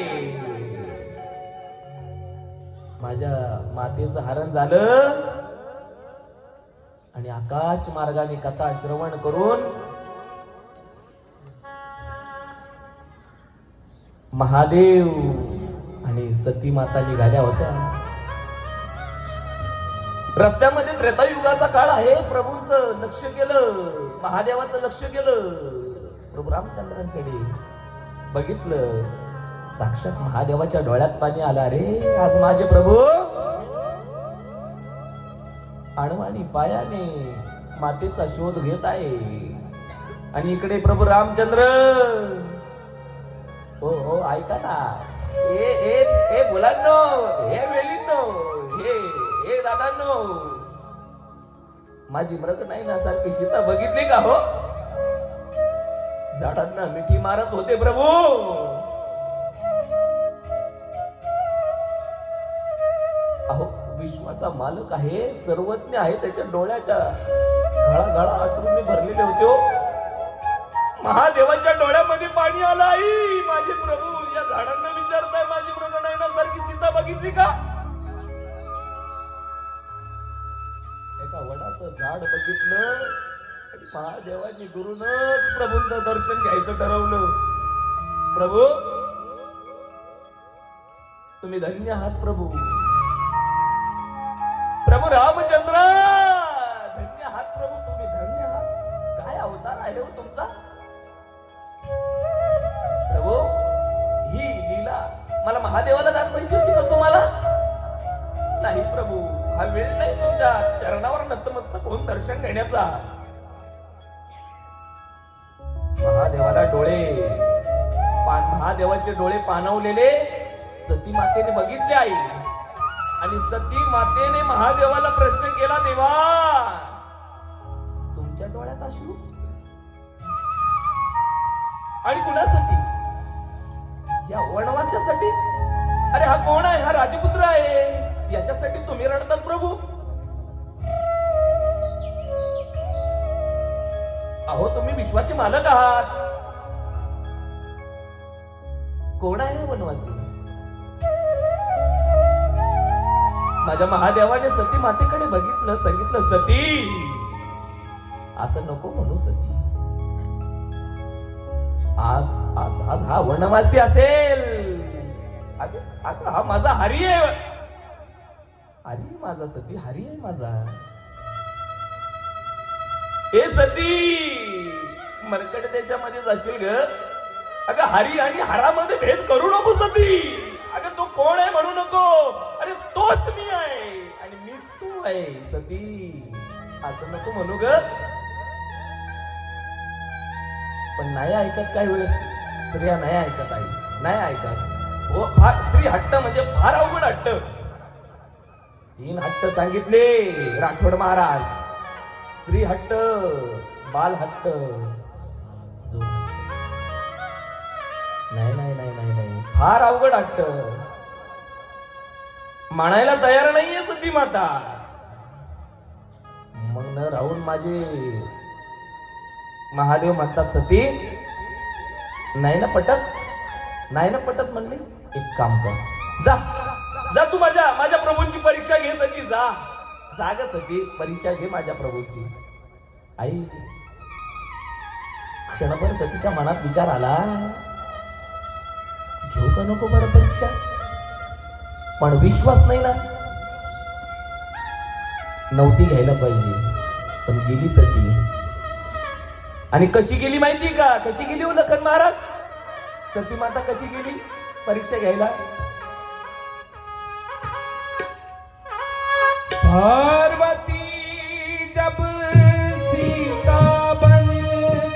[SPEAKER 1] माझ्या मातेचं हरण झालं आणि आकाश मार्गाने कथा श्रवण करून महादेव आणि सती माता निघाल्या होत्या. रस्त्यामध्ये त्रेतायुगाचा काळ आहे. प्रभूंचं लक्ष गेलं, महादेवाचं लक्ष गेलं. प्रभू रामचंद्रांकडे बघितलं, साक्षात महादेवाच्या डोळ्यात पाणी आला. रे आज माझे प्रभू अणवाणी पायाने मातेचा शोध घेत आहे. आणि इकडे प्रभू रामचंद्र, हो हो ऐका ना, ए मुलांनो, हे वेलींनो, हे दादांनो, माझी मृगनयना सारखी सीता बघितली का हो? झाडांना मिठी मारत होते प्रभू. अहो विश्वाचा मालक आहे, सर्वज्ञ आहे, त्याच्या डोळ्याच्या घळा अश्रूंनी भरलेले होते हो. महादेवाच्या डोळ्यामध्ये पाणी आलं. आई माझे प्रभू या झाडांना विचारताय, माझी मृगनयना सारखी सीता बघितली का? एका वडाचं झाड बघितलं आणि महादेवानी गुरुनच प्रभूंचं दर्शन घ्यायचं ठरवलं. प्रभू तुम्ही धन्य आहात प्रभू. प्रभू रामचंद्र धन्य आहात प्रभू, तुम्ही धन्य आहात. काय अवतार आहे हो तुमचा प्रभू. ही लीला मला महादेवाला दाखवायची होती का तुम्हाला? नाही प्रभू, हा वेळ नाही तुमच्या चरणावर नतमस्तक होऊन दर्शन घेण्याचा. महादेवाला महादेवाचे डोळे पाणवलेले सती मातेने बघितले आई. आणि सती मातेने महादेवाला प्रश्न केला, देवा तुमच्या डोळ्यात अश्रू आणि कुणासाठी? या वनवासासाठी? अरे हा कोण आहे? हा राजपुत्र आहे, याच्यासाठी तुम्ही रडतात प्रभू? अहो तुम्ही विश्वाचे मालक आहात. कोण आहे वनवासी? माझ्या महादेवाने सती मातेकडे बघितलं, सांगितलं, सती असं नको म्हणू सती. आज आज आज हा वनवासी असेल. अगं हा माझा हरी आहे. हरी माझा सती, हरी आहे माझा. हे सती मरकट देशामध्ये जाशील ग. अगं हरी आणि हरामध्ये भेद करू नको सती. अगं तो कोण आहे म्हणू नको. अरे तोच मी आहे आणि मीच तू आहे सती, असं नको म्हणू ग. पण नाही ऐकत काही वेळेस स्त्रिया, नाही ऐकत आई, नाही ऐकत हो. फार स्त्री हट्ट म्हणजे फार अवघड हट्ट. 3 हट्ट सांगितले राठोड महाराज. स्त्री हट्ट, बाल हट्ट, जो नाही नाही नाही नाही नाही, फार अवघड हट्ट. मानायला तयार नाहीये सती माता. मग न राहून माझे महादेव म्हणतात, सती नाही ना पटत, नाही ना पटत म्हणले. एक काम कर, जा जा तू माझ्या प्रभूंची परीक्षा घे सती. जा ग सती, परीक्षा घे माझ्या प्रभूंची. आई क्षणभर सतीच्या मनात विचार आला, घेऊ का नको बरं परीक्षा? पण विश्वास नाही ना, नव्हती घ्यायला पाहिजे, पण गेली सती. आणि कशी गेली माहिती का? कशी गेली हो लखन महाराज? सती माता कशी गेली परीक्षा घ्यायला?
[SPEAKER 2] पार्वती जब सीता बन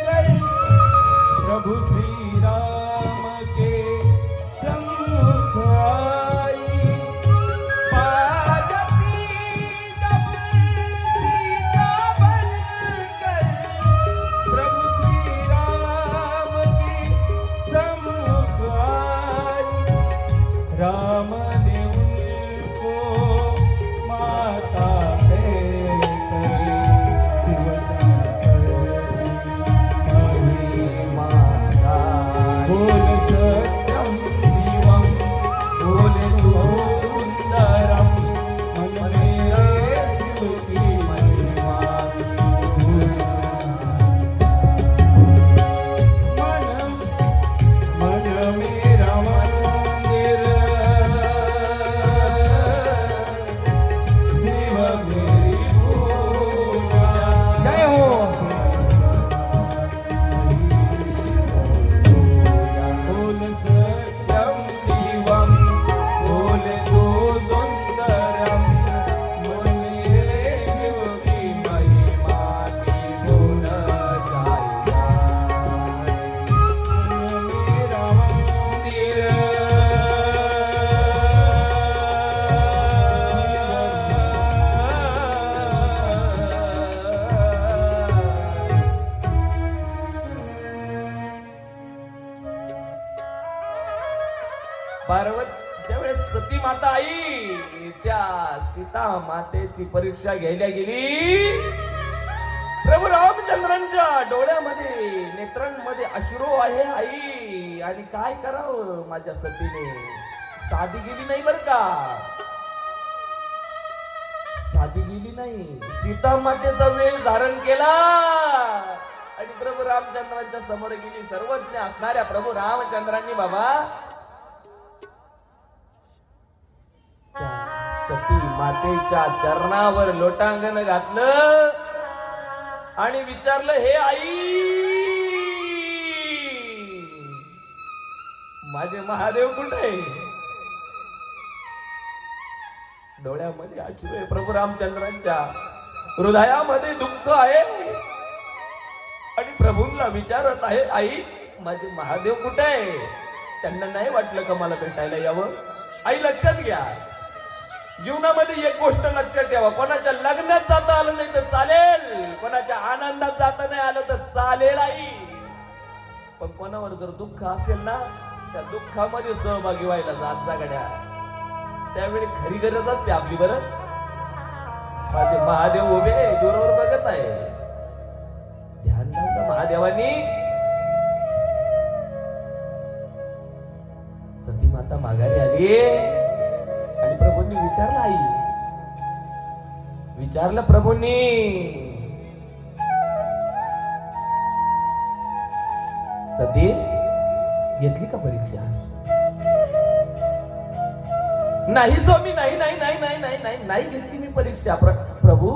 [SPEAKER 2] गई प्रभु श्री राम के सम्मुख आई। पार्वती जब सीता बन गई प्रभु श्री राम के सम्मुख आई। राम ने उनको माता कहकर शिव शंकर महिमा गाई। बोल सत्यम शिवम बोले तो सुंदरम मन मेरे शिव की महिमा। मन मेरा मंदिर शिव मेरी पूजा। जय हो। बोल सत्यम शिवम बोले तो सुंदरम मन मेरे शिव की महिमा की गुण गाएगा। मन मेरा मंदिर
[SPEAKER 1] पार्वती ज्यावेळेस सती माता आई त्या सीता मातेची परीक्षा घ्यायला गेली, प्रभू रामचंद्रांच्या डोळ्यामध्ये नेत्रांमध्ये अश्रू आहे आई. आणि काय करावं माझ्या सतीने? साधी गेली नाही बर का, साधी गेली नाही. सीता मातेचा वेश धारण केला आणि प्रभू रामचंद्रांच्या समोर गेली. सर्वज्ञ असणाऱ्या प्रभू रामचंद्रांनी बाबा सती मातेच्या चरणावर लोटांगण घातलं आणि विचारलं, हे आई माझे महादेव कुठे? डोळ्यामध्ये अश्रू आहे प्रभू रामचंद्रांच्या, हृदयामध्ये दुःख आहे आणि प्रभूंना विचारत आहे, आई माझे महादेव कुठे आहे? त्यांना नाही वाटलं का मला भेटायला यावं? आई लक्षात घ्या, जीवनामध्ये एक गोष्ट लक्षात ठेवा, कोणाच्या लग्नात जाता आलं नाही तर चालेल, कोणाच्या आनंदात जाता नाही आलं तर चालेल आई, पण कोणावर जर दुःख असेल ना त्या दुःखामध्ये सहभागी व्हायला जात जा गड्या. त्यावेळी खरी गरज असते आपली. बरं माझे महादेव उभे दूरवर बघत आहे, ध्यान लावलं महादेवानी. सती माता माघारी आली आणि प्रभूंनी विचारलं, आई विचारलं प्रभूंनी, सती घेतली का परीक्षा? नाही स्वामी, नाही नाही नाही नाही नाही नाही नाही घेतली मी परीक्षा. प्रभू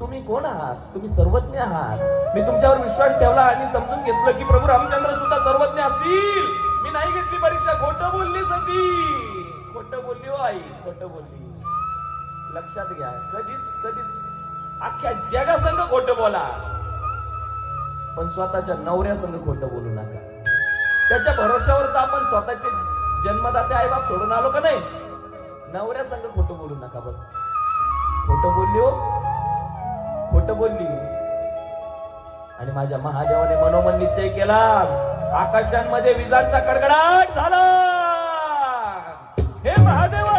[SPEAKER 1] तुम्ही कोण आहात? तुम्ही सर्वज्ञ आहात. मी तुमच्यावर विश्वास ठेवला आणि समजून घेतलं की प्रभू रामचंद्र सुद्धा सर्वज्ञ असतील. मी नाही घेतली परीक्षा. खोटं बोलली सती, खोटं बोलली हो आई, खोटं बोलली. लक्षात घ्या, कधीच कधीच अख्ख्या जगासंग खोटं बोला, पण स्वतःच्या नवऱ्यासंग खोटं बोलू नका. त्याच्या भरोश्यावर तर आपण स्वतःचे जन्मदाते आई बाप सोडून आलो का नाही? नवऱ्यासंग खोटं बोलू नका. बस खोटं बोलली हो, खोटं बोलली. आणि माझ्या महादेवाने मनोमन निश्चय केला. आकाशांमध्ये विजांचा कडकडाट झाला. हे महादेवा,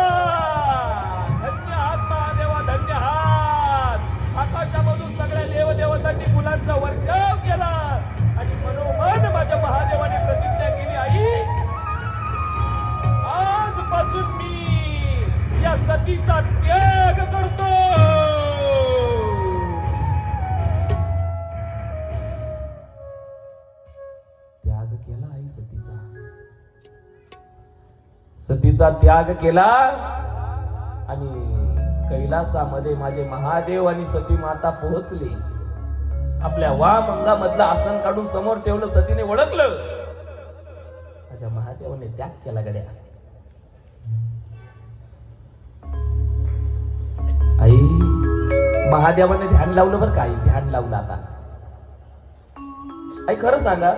[SPEAKER 1] धन्य आहात महादेवा, धन्य आहात. आकाशामधून सगळ्या देवदेवासाठी मुलांचा वर्षाव केला आणि मनोमन माझ्या महादेवाने प्रतिज्ञा केली, आई आजपासून मी या सतीचा त्याग करतो. त्याग केला आई सतीचा. सतीचा त्याग केला आणि कैलासामध्ये माझे महादेव आणि सती माता पोहोचले. आपल्या वामंगामधलं आसन काढून समोर ठेवलं. सतीने ओळखलं, माझ्या महादेवाने त्याग केला गड्या. आई महादेवाने ध्यान लावलं बरं का आई, ध्यान लावलं. आता आई खरं सांगा,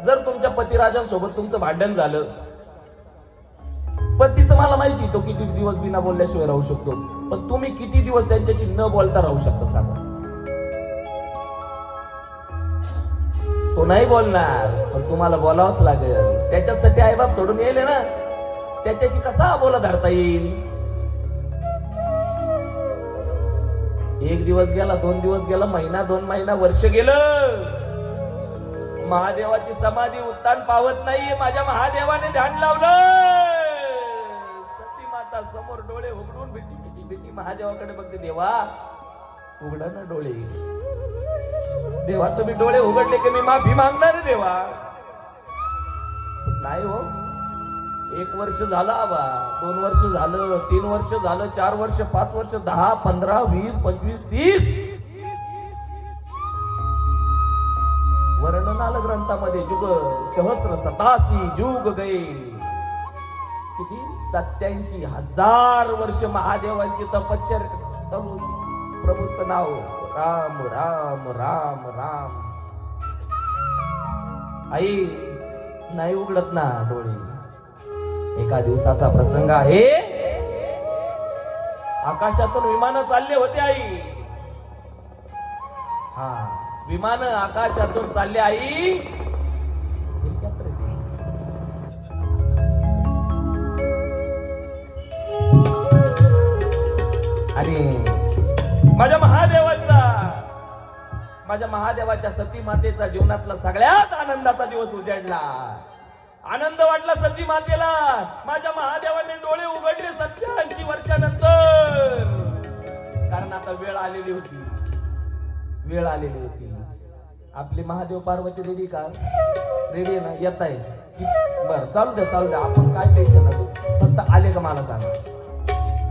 [SPEAKER 1] जर तुमच्या पतिराजांसोबत तुमचं भांडण झालं, पतीचं मला माहिती तो किती दिवस बिना बोलल्याशिवाय राहू शकतो, पण तुम्ही किती दिवस त्यांच्याशी न बोलता राहू शकता सांगा? तो नाही बोलणार, पण तुम्हाला बोलावंच लागेल. त्याच्यासाठी आईबाप सोडून येईल ना, त्याच्याशी कसा बोला धरता येईल? एक दिवस गेला, 2 दिवस गेला, महिना 2 महिना, वर्ष गेलं, महादेवाची समाधी उत्तान पावत नाहीये. माझ्या महादेवाने ध्यान लावलं. सती माता समोर डोळे उघडून बेटी बेटी बेटी महादेवाकडे बघते. देवा उघडा ना डोळे, देवा तुम्ही डोळे उघडले की मी माफी मागणार आहे देवा. नाही हो, 1 वर्ष झालं आबा, 2 वर्ष झालं, 3 वर्ष झालं, 4 वर्ष, 5 वर्ष, 10, 15, 20, 25, 30 वर्णन आलं ग्रंथामध्ये. जुग सहस्र 87 जुग गए. किती? 87,000 वर्ष महादेवांची तपश्चर्या चालू होती. प्रभूचं नाव राम राम राम राम. आई नाही उघडत ना डोळे. एका दिवसाचा प्रसंग आहे. आकाशातून विमानं चालले होते आई. हा, विमान आकाशातून चालले आई. हेलिकॉप्टर येते. आणि माझ्या महादेवाच्या सती मातेच्या जीवनातला सगळ्यात आनंदाचा दिवस उजाडला. आनंद वाटला सती मातेला. माझ्या महादेवाने डोळे उघडले 87 वर्षानंतर. कारण आता वेळ आलेली होती, वेळ आलेली होती. आपली महादेव पार्वती रेडी का? रेडी आहे ना? येत आहे. बर, चालू द्या चालू द्या, आपण काय टेन्शन नको, फक्त आले का मला सांगा.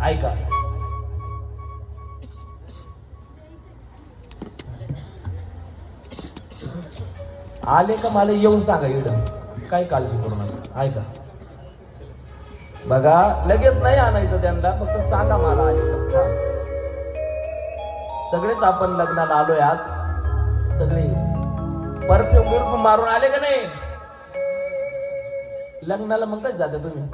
[SPEAKER 1] ऐका, आले का मला येऊन सांगा इकडं, काय काळजी करू नका. ऐका बघा, लगेच नाही आणायचं त्यांना, फक्त सांगा मला आले का. सगळेच आपण लग्नाला आलोय आज, सगळे परफ्यूम बिरफ्यूम मारून आले का नाही? लग्नाला मग काय जाता तुम्ही?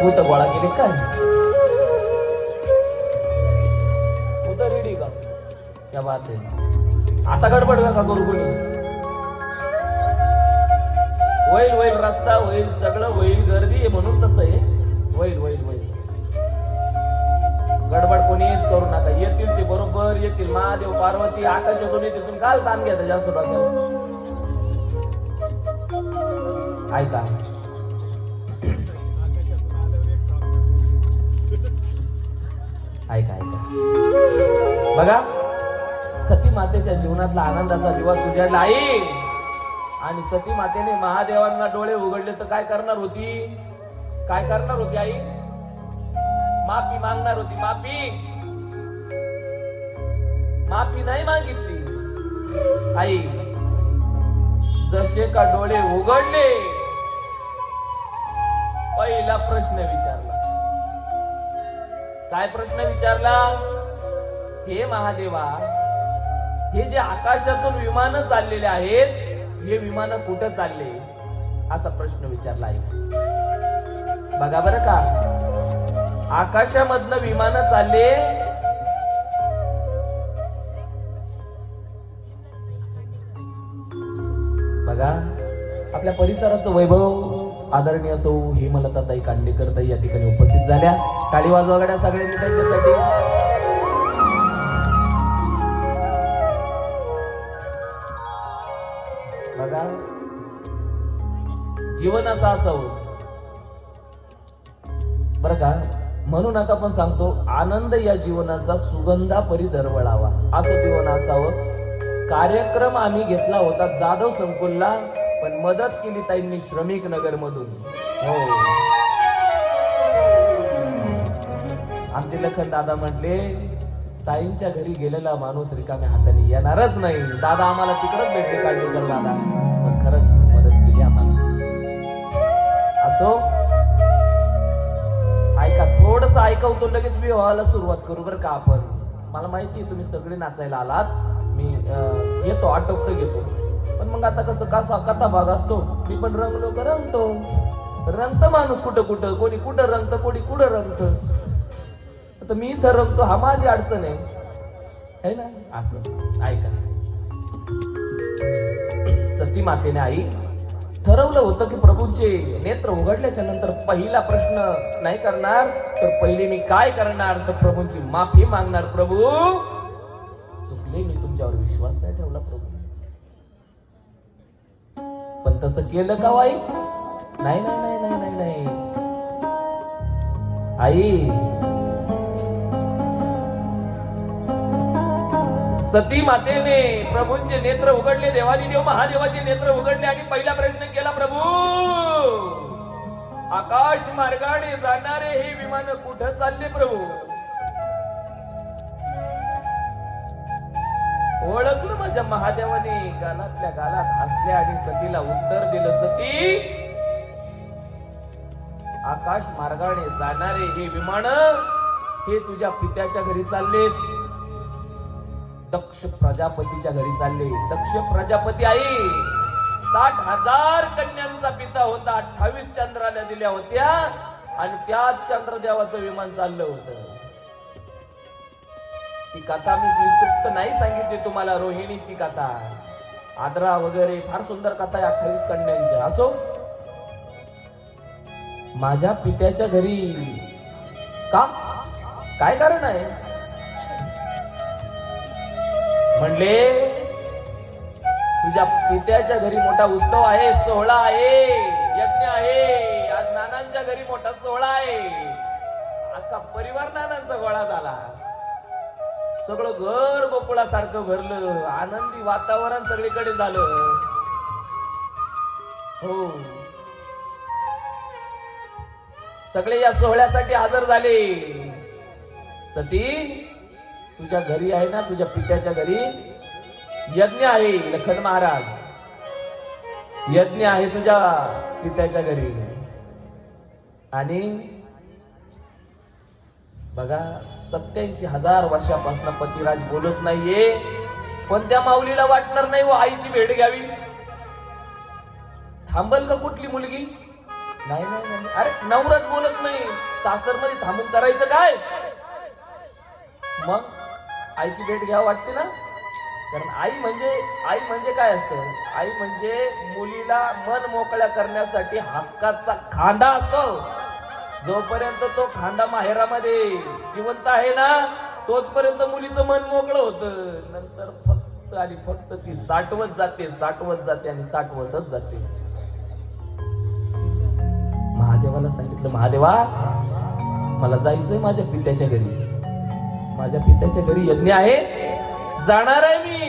[SPEAKER 1] भूत गोळा केले काय? भूत रेडी का? क्या बात आहे. आता गडबड नका करू कोणी. होईल होईल, रस्ता होईल, सगळं होईल, गर्दी आहे म्हणून तसं आहे. होईल होईल होईल, गडबड कोणीच करू नका. येतील ते बरोबर येतील. महादेव पार्वती आकाशातून येतील. तुम्ही काल ताण घ्या जास्त डोक्यावर. ऐका, ऐका ऐका बघा, सती मातेच्या जीवनातला आनंदाचा दिवस उजाडला आई. आणि सती मातेने महादेवांना डोळे उघडले तर काय करणार होती? काय करणार होती आई? माफी मागणार होती. माफी माफी नाही मागितली आई. जसे का डोळे उघडले, पहिला प्रश्न विचारला. काय प्रश्न विचारला? हे महादेवा, हे जे आकाशातून विमानं चाललेले आहेत, हे विमानं कुठं चालले? असा प्रश्न विचारला आहे. बघा बरं का, आकाशामधनं विमानं चालले. बघा, आपल्या परिसराचं वैभव आदरणीय सौ हेमलताताई कांडेकर ताई या ठिकाणी उपस्थित झाल्या. टाळी वाजवा गड्या सगळ्यांनी त्यांच्यासाठी. बघा, जीवन असं असावं बरं का. म्हणून आता आपण सांगतो, आनंद या जीवनाचा सुगंधा परी दरवळावा असं जीवन असावं. कार्यक्रम आम्ही घेतला होता जाधव संकुलला, पण मदत केली ताईंनी श्रमिक नगर मधून. हो, आमचे लखन दादा म्हटले, ताईंच्या घरी गेलेला माणूस रिकाम्या हाताने येणारच नाही. दादा आम्हाला तिकडच भेटले, कांडेकर दादा, पण खरंच मदत केली आम्हाला. असो, ऐका, थोडस ऐकवतो, लगेच विवाहाला सुरुवात करू बरं का आपण. मला माहिती आहे तुम्ही सगळे नाचायला आलात, मी येतो, आटोपतो घेतो, पण मग आता कसं कसा कथा भाग असतो, मी पण रंगलो का रंगतो. रंगत माणूस कुठं कुठं, कोणी कुठं रंगत, कोणी कुठं रंगत. आता मी इथं रंगतो, हा माझी अडचण आहे ना. असं ऐका, सती मातेने आई ठरवलं होतं की प्रभूंचे नेत्र उघडल्याच्या नंतर पहिला प्रश्न नाही करणार, तर पहिले मी काय करणार, तर प्रभूंची माफी मागणार. प्रभू चुकले, मी तुमच्यावर विश्वास नाही ठेवला प्रभू. पण तसं केलं का आई? नाही नाही नाही नाही नाही नाही आई. सती मातेने प्रभूंचे नेत्र उघडले, देवादिदेव महादेवाचे नेत्र उघडले आणि पहिला प्रश्न केला, प्रभू आकाश मार्गाने जाणारे हे विमान कुठं चालले प्रभू? ओळखलं माझ्या महादेवाने, गालातल्या गालात हसले आणि सतीला उत्तर दिलं, सती आकाश मार्गाने जाणारे हे विमान हे तुझ्या पित्याच्या घरी चालले, दक्ष प्रजापतीच्या घरी चालले. दक्ष प्रजापती आई 60,000 कन्यांचा पिता होता, 28 चंद्राला दिल्या होत्या आणि त्याच चंद्रदेवाचं विमान चाललं होतं. ती कथा मी विस्तृत नाही सांगितली तुम्हाला, रोहिणीची कथा, आद्रा वगैरे फार सुंदर कथा आहे 28 कन्यांच्या. असो, माझ्या पित्याच्या घरी का, काय कारण आहे म्हणले, तुझ्या पित्याच्या घरी मोठा उत्सव आहे, सोहळा आहे, यज्ञ आहे. आज नानांच्या घरी मोठा सोहळा आहे, अख्खा परिवार नानांचा गोळा झाला, सगळं घर गोकुळासारखं भरलं, आनंदी वातावरण सगळीकडे झालं. हो, सगळे या सोहळ्यासाठी हजर झाले. सती तुझ्या घरी आहे ना, तुझ्या पित्याच्या घरी यज्ञ आहे, लखन महाराज, यज्ञ आहे तुझ्या पित्याच्या घरी. आणि बघा, 87,000 वर्षापासून पतिराज बोलत नाहीये, पण त्या माऊलीला वाटणार नाही व आईची भेट घ्यावी. थांबल का कुठली मुलगी? नाही नाही नाही, अरे नवराच बोलत नाही, सासर मध्ये थांबून करायचं काय? मग आईची भेट घ्यावं वाटते ना, कारण आई म्हणजे काय असतं, आई म्हणजे मुलीला मन मोकळ्या करण्यासाठी हक्काचा खांदा असतो. जोपर्यंत तो खांदा माहेरामध्ये जिवंत आहे ना, तोचपर्यंत मुलीचं मन मोकळं होतं. नंतर फक्त आणि फक्त ती साठवत जाते आणि साठवतच जाते. महादेवाला सांगितलं, महादेवा मला जायचंय माझ्या पित्याच्या घरी, माझ्या पित्याच्या घरी यज्ञ आहे, जाणार आहे मी.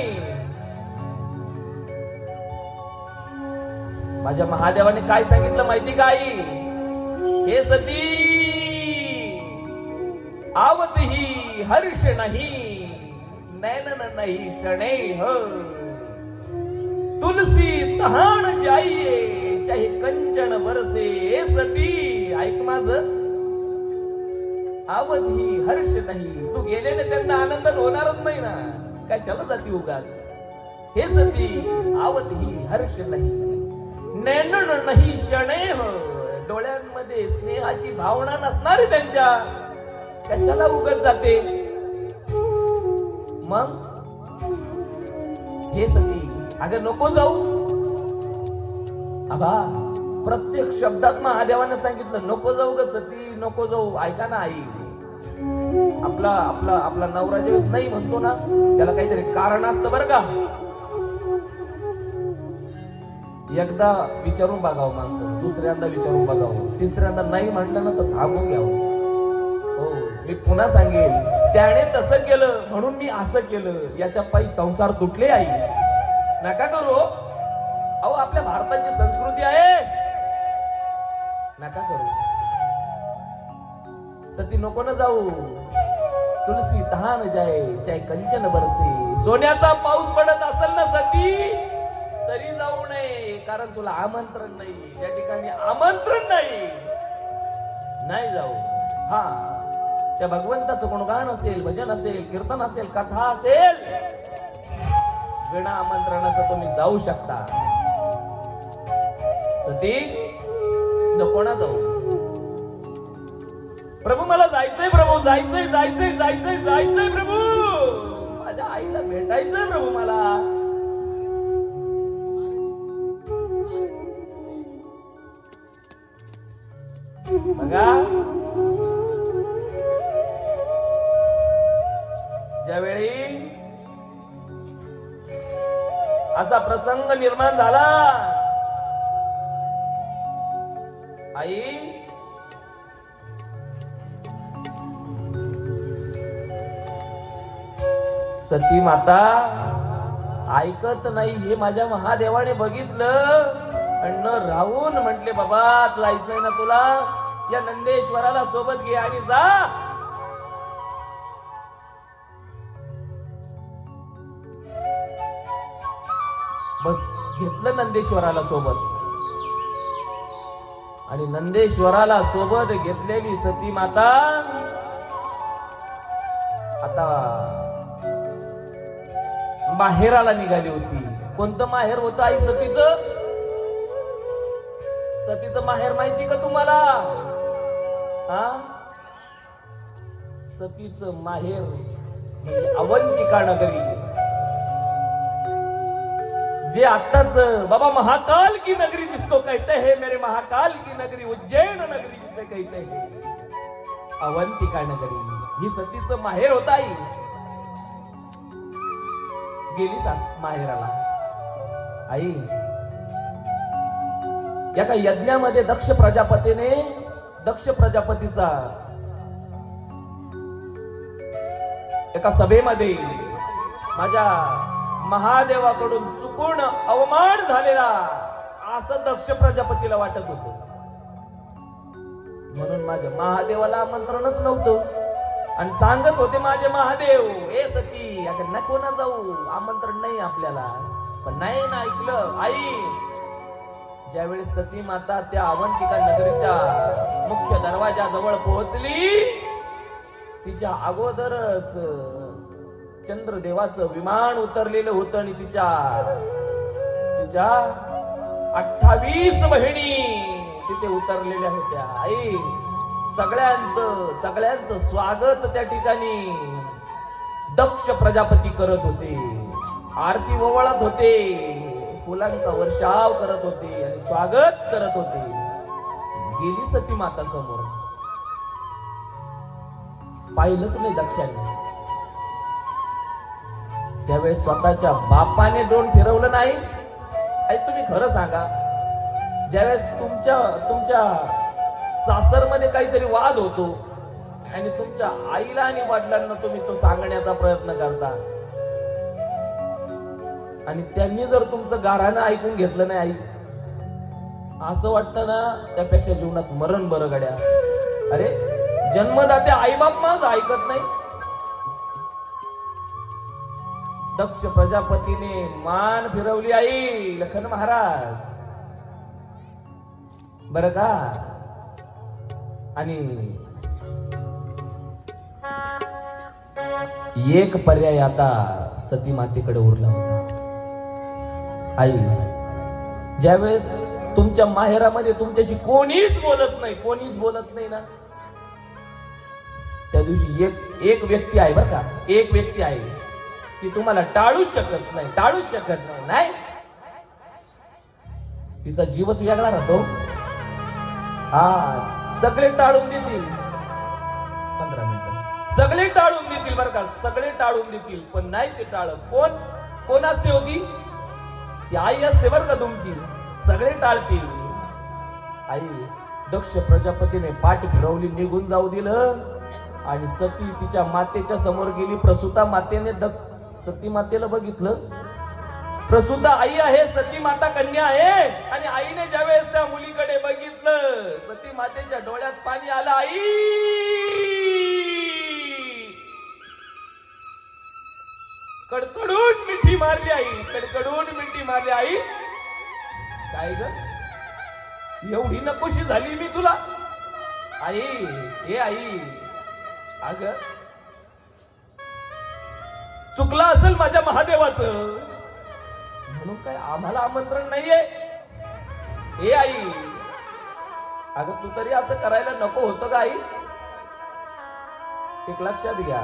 [SPEAKER 1] माझ्या महादेवाने काय सांगितलं माहिती का आई? हे सती आवत ही हर्ष नाही, नैनन नाही शणे हो, तुलसी तहान जाइये चाहे कंचन बरसे. हे सती ऐक माझं, आवत ही हर्ष नाही, तू गेल्याने त्यांना आनंद होणारच नाही ना, कशाला जाती उगाच. हे सती आवत ही हर्ष नाही, नैनन नाही शणेह, डोळ्यांमध्ये स्नेहाची भावना नसणारी त्यांच्या, कशाला उगाच जाते. मग हे सती अगं नको जाऊ, आबा प्रत्येक शब्दात महादेवानं सांगितलं नको जाऊ ग सती, नको जाऊ. ऐका ना आई, आपला आपला आपला नवरा ज्यावेळेस नाही म्हणतो ना, त्याला काहीतरी कारण असतं बरं का. एकदा विचारून बघावं माणसं, दुसऱ्यांदा विचारून बघावं, तिसऱ्यांदा नाही म्हटलं ना तर थांबून घ्यावं. हो, मी पुन्हा सांगेल, त्याने तसं केलं म्हणून मी असं केलं, याच्या पायी संसार तुटले. आई नका करू. अहो आपल्या भारताची संस्कृती आहे, नका करू. सती नको न जाऊ. तुलसी तहान जाए चाहे कंचन बरसे. सोन्याचा पाऊस पडत असेल ना सती तरी जाऊ नये, कारण तुला आमंत्रण नाही. त्या ठिकाणी आमंत्रण नाही, नाही जाऊ. हा, त्या भगवंताचं गुणगान असेल, भजन असेल, कीर्तन असेल, कथा असेल, बिना आमंत्रणाचं तुम्ही जाऊ शकता. सती नको ना जाऊ. प्रभू मला जायचंय, प्रभू जायचंय जायचंय जायचंय जायचंय प्रभू, माझ्या आईला भेटायचंय प्रभू मला. बघा, ज्यावेळी असा प्रसंग निर्माण झाला, आई सती माता ऐकत नाही. हे माझ्या महादेवाने बघितलं आणि न राहून म्हटले, बाबा जायचंय ना तुला, या नंदेश्वराला सोबत घे आणि जा. बस घेतलं नंदेश्वराला सोबत, आणि नंदेश्वराला सोबत घेतलेली सती माता आता माहेराला निघाली होती. कोणतं माहेर होतं आई सतीचं? सतीचं माहेर माहिती का तुम्हाला? हा, सतीचं माहेर म्हणजे अवंतिका नगरी, जे आत्ताच बाबा महाकाल की नगरी जिसको कहते हैं, मेरे महाकाल की नगरी, उज्जैन नगरी जिसे कहते हैं, अवंतिका नगरी, ही सतीचं माहेर होत. आई गेली माहेराला. आई एका यज्ञामध्ये दक्ष प्रजापतीचा एका सभेमध्ये माझ्या महादेवाकडून चुकून अवमान झालेला असं दक्ष प्रजापतीला वाटत होतं. म्हणून माझ्या महादेवाला आमंत्रणच नव्हतं आणि सांगत होते माझे महादेव, ए सती आता नको ना जाऊ, आमंत्रण नाही आपल्याला. पण नाही ना ऐकलं. आई ज्यावेळेस सती माता त्या अवंतिका नगरीच्या मुख्य दरवाजाजवळ पोहोचली, तिच्या अगोदरच चंद्रदेवाचं विमान उतरलेलं होतं आणि तिच्या 28 बहिणी तिथे उतरलेल्या होत्या. आई सगळ्यांचं स्वागत त्या ठिकाणी दक्ष प्रजापती करत होते, आरती ओवाळत होते, फुलांचा वर्षाव करत होते आणि स्वागत करत होते. गेली सती माता समोर, पाहिलंच नाही दक्षाने. ज्यावेळेस स्वतःच्या बापाने ड्रोन फिरवलं नाही, आई तुम्ही खरं सांगा, ज्यावेळेस तुमच्या सासरमध्ये काहीतरी वाद होतो आणि तुमच्या आईला आणि वडिलांना तुम्ही तो सांगण्याचा प्रयत्न करता आणि त्यांनी जर तुमचं गाऱ्हाणं ऐकून घेतलं नाही, आई असं वाटतं ना त्यापेक्षा जीवनात मरण बरं गड्या. अरे जन्मदाते आईबाप माझं ऐकत नाही. दक्ष प्रजापतीने मान फिरवली आई लखन महाराज बर का. आणि एक पर्याय आता सती मातेकडे उरला होता. आई ज्यावेळेस तुमच्या माहेरामध्ये तुमच्याशी कोणीच बोलत नाही ना, त्या दिवशी एक व्यक्ती आहे बर का, एक व्यक्ती आहे ती तुम्हाला टाळूच शकत नाही. नाही तिचा जीवच वेगळा राहतो. हा सगळे टाळून देतील 15 मिनिटं सगळे टाळून देतील बरं का सगळे टाळून देतील पण नाही ते टाळ कोण असते होती ती आई असते बरं का तुमची सगळे टाळतील आई दक्ष प्रजापतीने पाठ फिरवली निघून जाऊ दिलं आणि सती तिच्या मातेच्या समोर गेली प्रसूता मातेने सती मातेला बघितलं प्रसूता आई आहे सती माता कन्या आहे आणि आईने ज्यावेळेस त्या मुलीकडे बघितलं सती मातेच्या डोळ्यात पाणी आलं आई कडकडून मिठी मारली आई कडकडून मिठी मारली आई काय ग एवढी नकोशी झाली मी तुला आई हे आई अग चुकला असेल माझ्या महादेवाचं म्हणून काय आम्हाला आमंत्रण नाहीये ए आई अगं तू तरी असं करायला नको होतं का आई एक लक्षात घ्या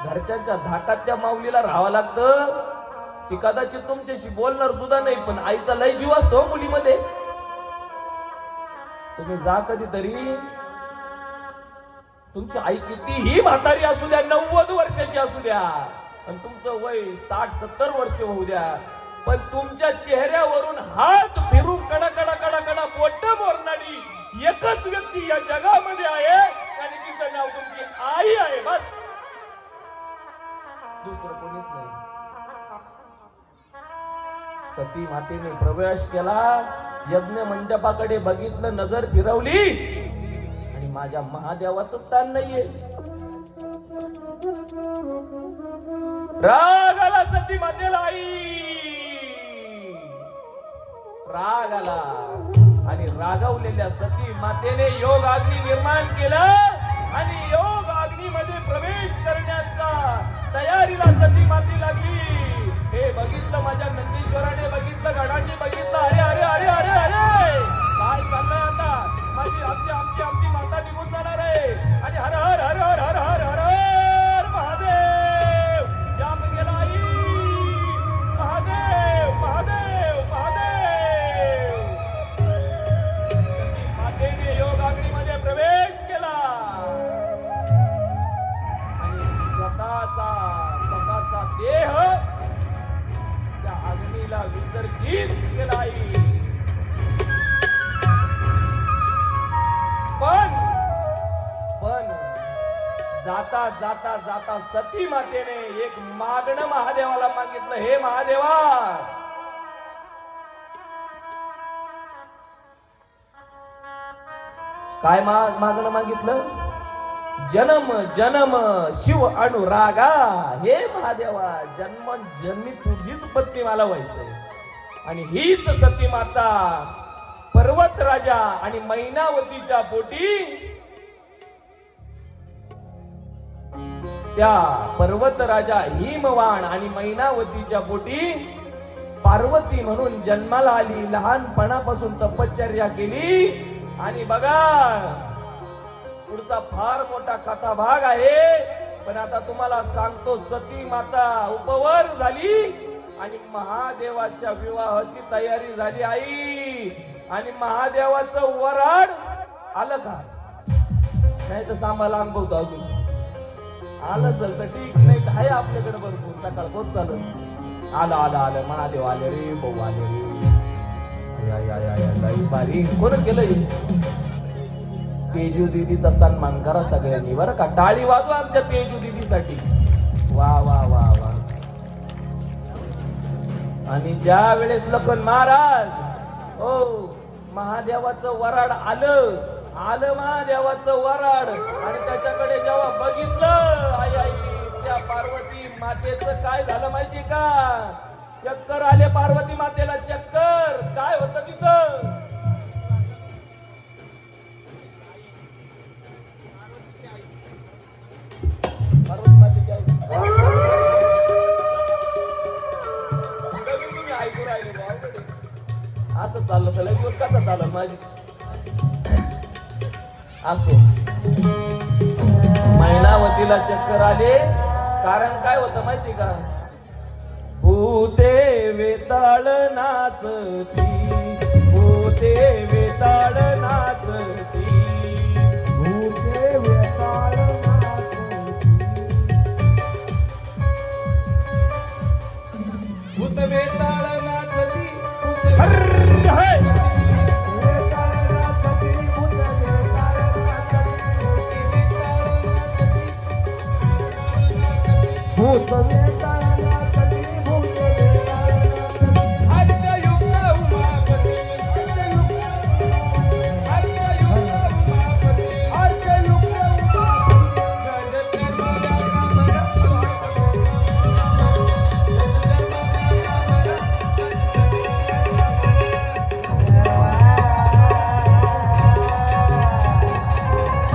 [SPEAKER 1] घरच्यांच्या धाकात त्या माऊलीला राहावं लागतं ती कदाचित तुमच्याशी बोलणार सुद्धा नाही पण आईचा लय जीव असतो मुलीमध्ये तुम्ही जा कधीतरी तुमची आई कितीही म्हातारी असू द्या 90 वर्षाची असू द्या आणि तुमचं वय 60-70 वर्ष होऊ द्या पण तुमच्या चेहऱ्यावरून हात फिरून कडा कडा कडा कडा बोट मोरणारी एकच व्यक्ती या जगामध्ये आहे आणि तिचं नाव तुमची आई आहे बस दुसरं कोणीच नाही सती मातेने प्रवेश केला यज्ञ मंडपाकडे बघितलं नजर फिरवली आणि माझ्या महादेवाचं स्थान नाहीये राग आला सती मातेला आई राग आला आणि रागवलेल्या सती मातेने योग अग्नी निर्माण केलं आणि योग अग्नीमध्ये प्रवेश करण्याचा तयारीला सती माती लागली हे बघितलं माझ्या नंदीश्वराने बघितलं गडांनी बघितलं अरे अरे अरे अरे अरे काय चाललंय आता माझी आमची माता निघून जाणार आहे आणि हर हर हर हर हर हर हर हर महादेव जाम गेला आई महादेव महादेव महादेव सती मातेने योग अग्नीमध्ये प्रवेश केला आणि स्वतःचा देह त्या अग्नीला विसर्जित केला पण जाता जाता जाता सती मातेने एक मागणं महादेवाला मागितलं हे महादेवा काय मागणं मागितलं जन्म जन्म शिव अनुरागा हे महादेवा जन्म जन्मी तुझीच पत्नी मला व्हायचंय आणि हीच सती माता पर्वत राजा आणि मैनावतीच्या पोटी त्या पर्वत राजा हिमवान आणि मैनावतीच्या पोटी पार्वती म्हणून जन्माला आली लहानपणापासून तपश्चर्या केली आणि बघा पुढचा फार मोठा कथा भाग आहे पण आता तुम्हाला सांगतो सती माता उपवर झाली आणि महादेवाच्या विवाहाची तयारी झाली आई आणि महादेवाचं वराड आलं का नाही तर सांभाळा अनुभवतो अजून आलं असेल तर ठीक नाही आहे आपल्याकडे भरपूर सकाळ पोच चालत आलं आलं आलं महादेव आले रे भाऊ आले रे बारी कोण केलं तेजू दीदीचा सन्मान करा सगळ्यांनी बरं का टाळी वाजवा आमच्या तेजू दीदीसाठी वा वा वा वा आणि ज्या वेळेस लखन महाराज हो महादेवाचं वराड आलं महादेवाचं वराड आणि त्याच्याकडे जेव्हा बघितलं आई आई त्या पार्वती मातेचं काय झालं माहिती का चक्कर आले पार्वती मातेला चक्कर काय होतं तिथं पार्वती मातेची आई तुम्ही ऐकू राहिले असं चाललं तर दिवस कसा चाललं माझी असो मैनावतीला चक्कर आले कारण काय होतं माहिती का भूते वेताळ नाचती भूते वेताळ नाचती
[SPEAKER 2] भूते वेताळ नाचती. भूत वेताळ नाचती, भूत
[SPEAKER 1] हर्र है.
[SPEAKER 2] वेताळ नाचती, भूत वेताळ नाचती, भूत वेताळ नाचती, भूत वेताळ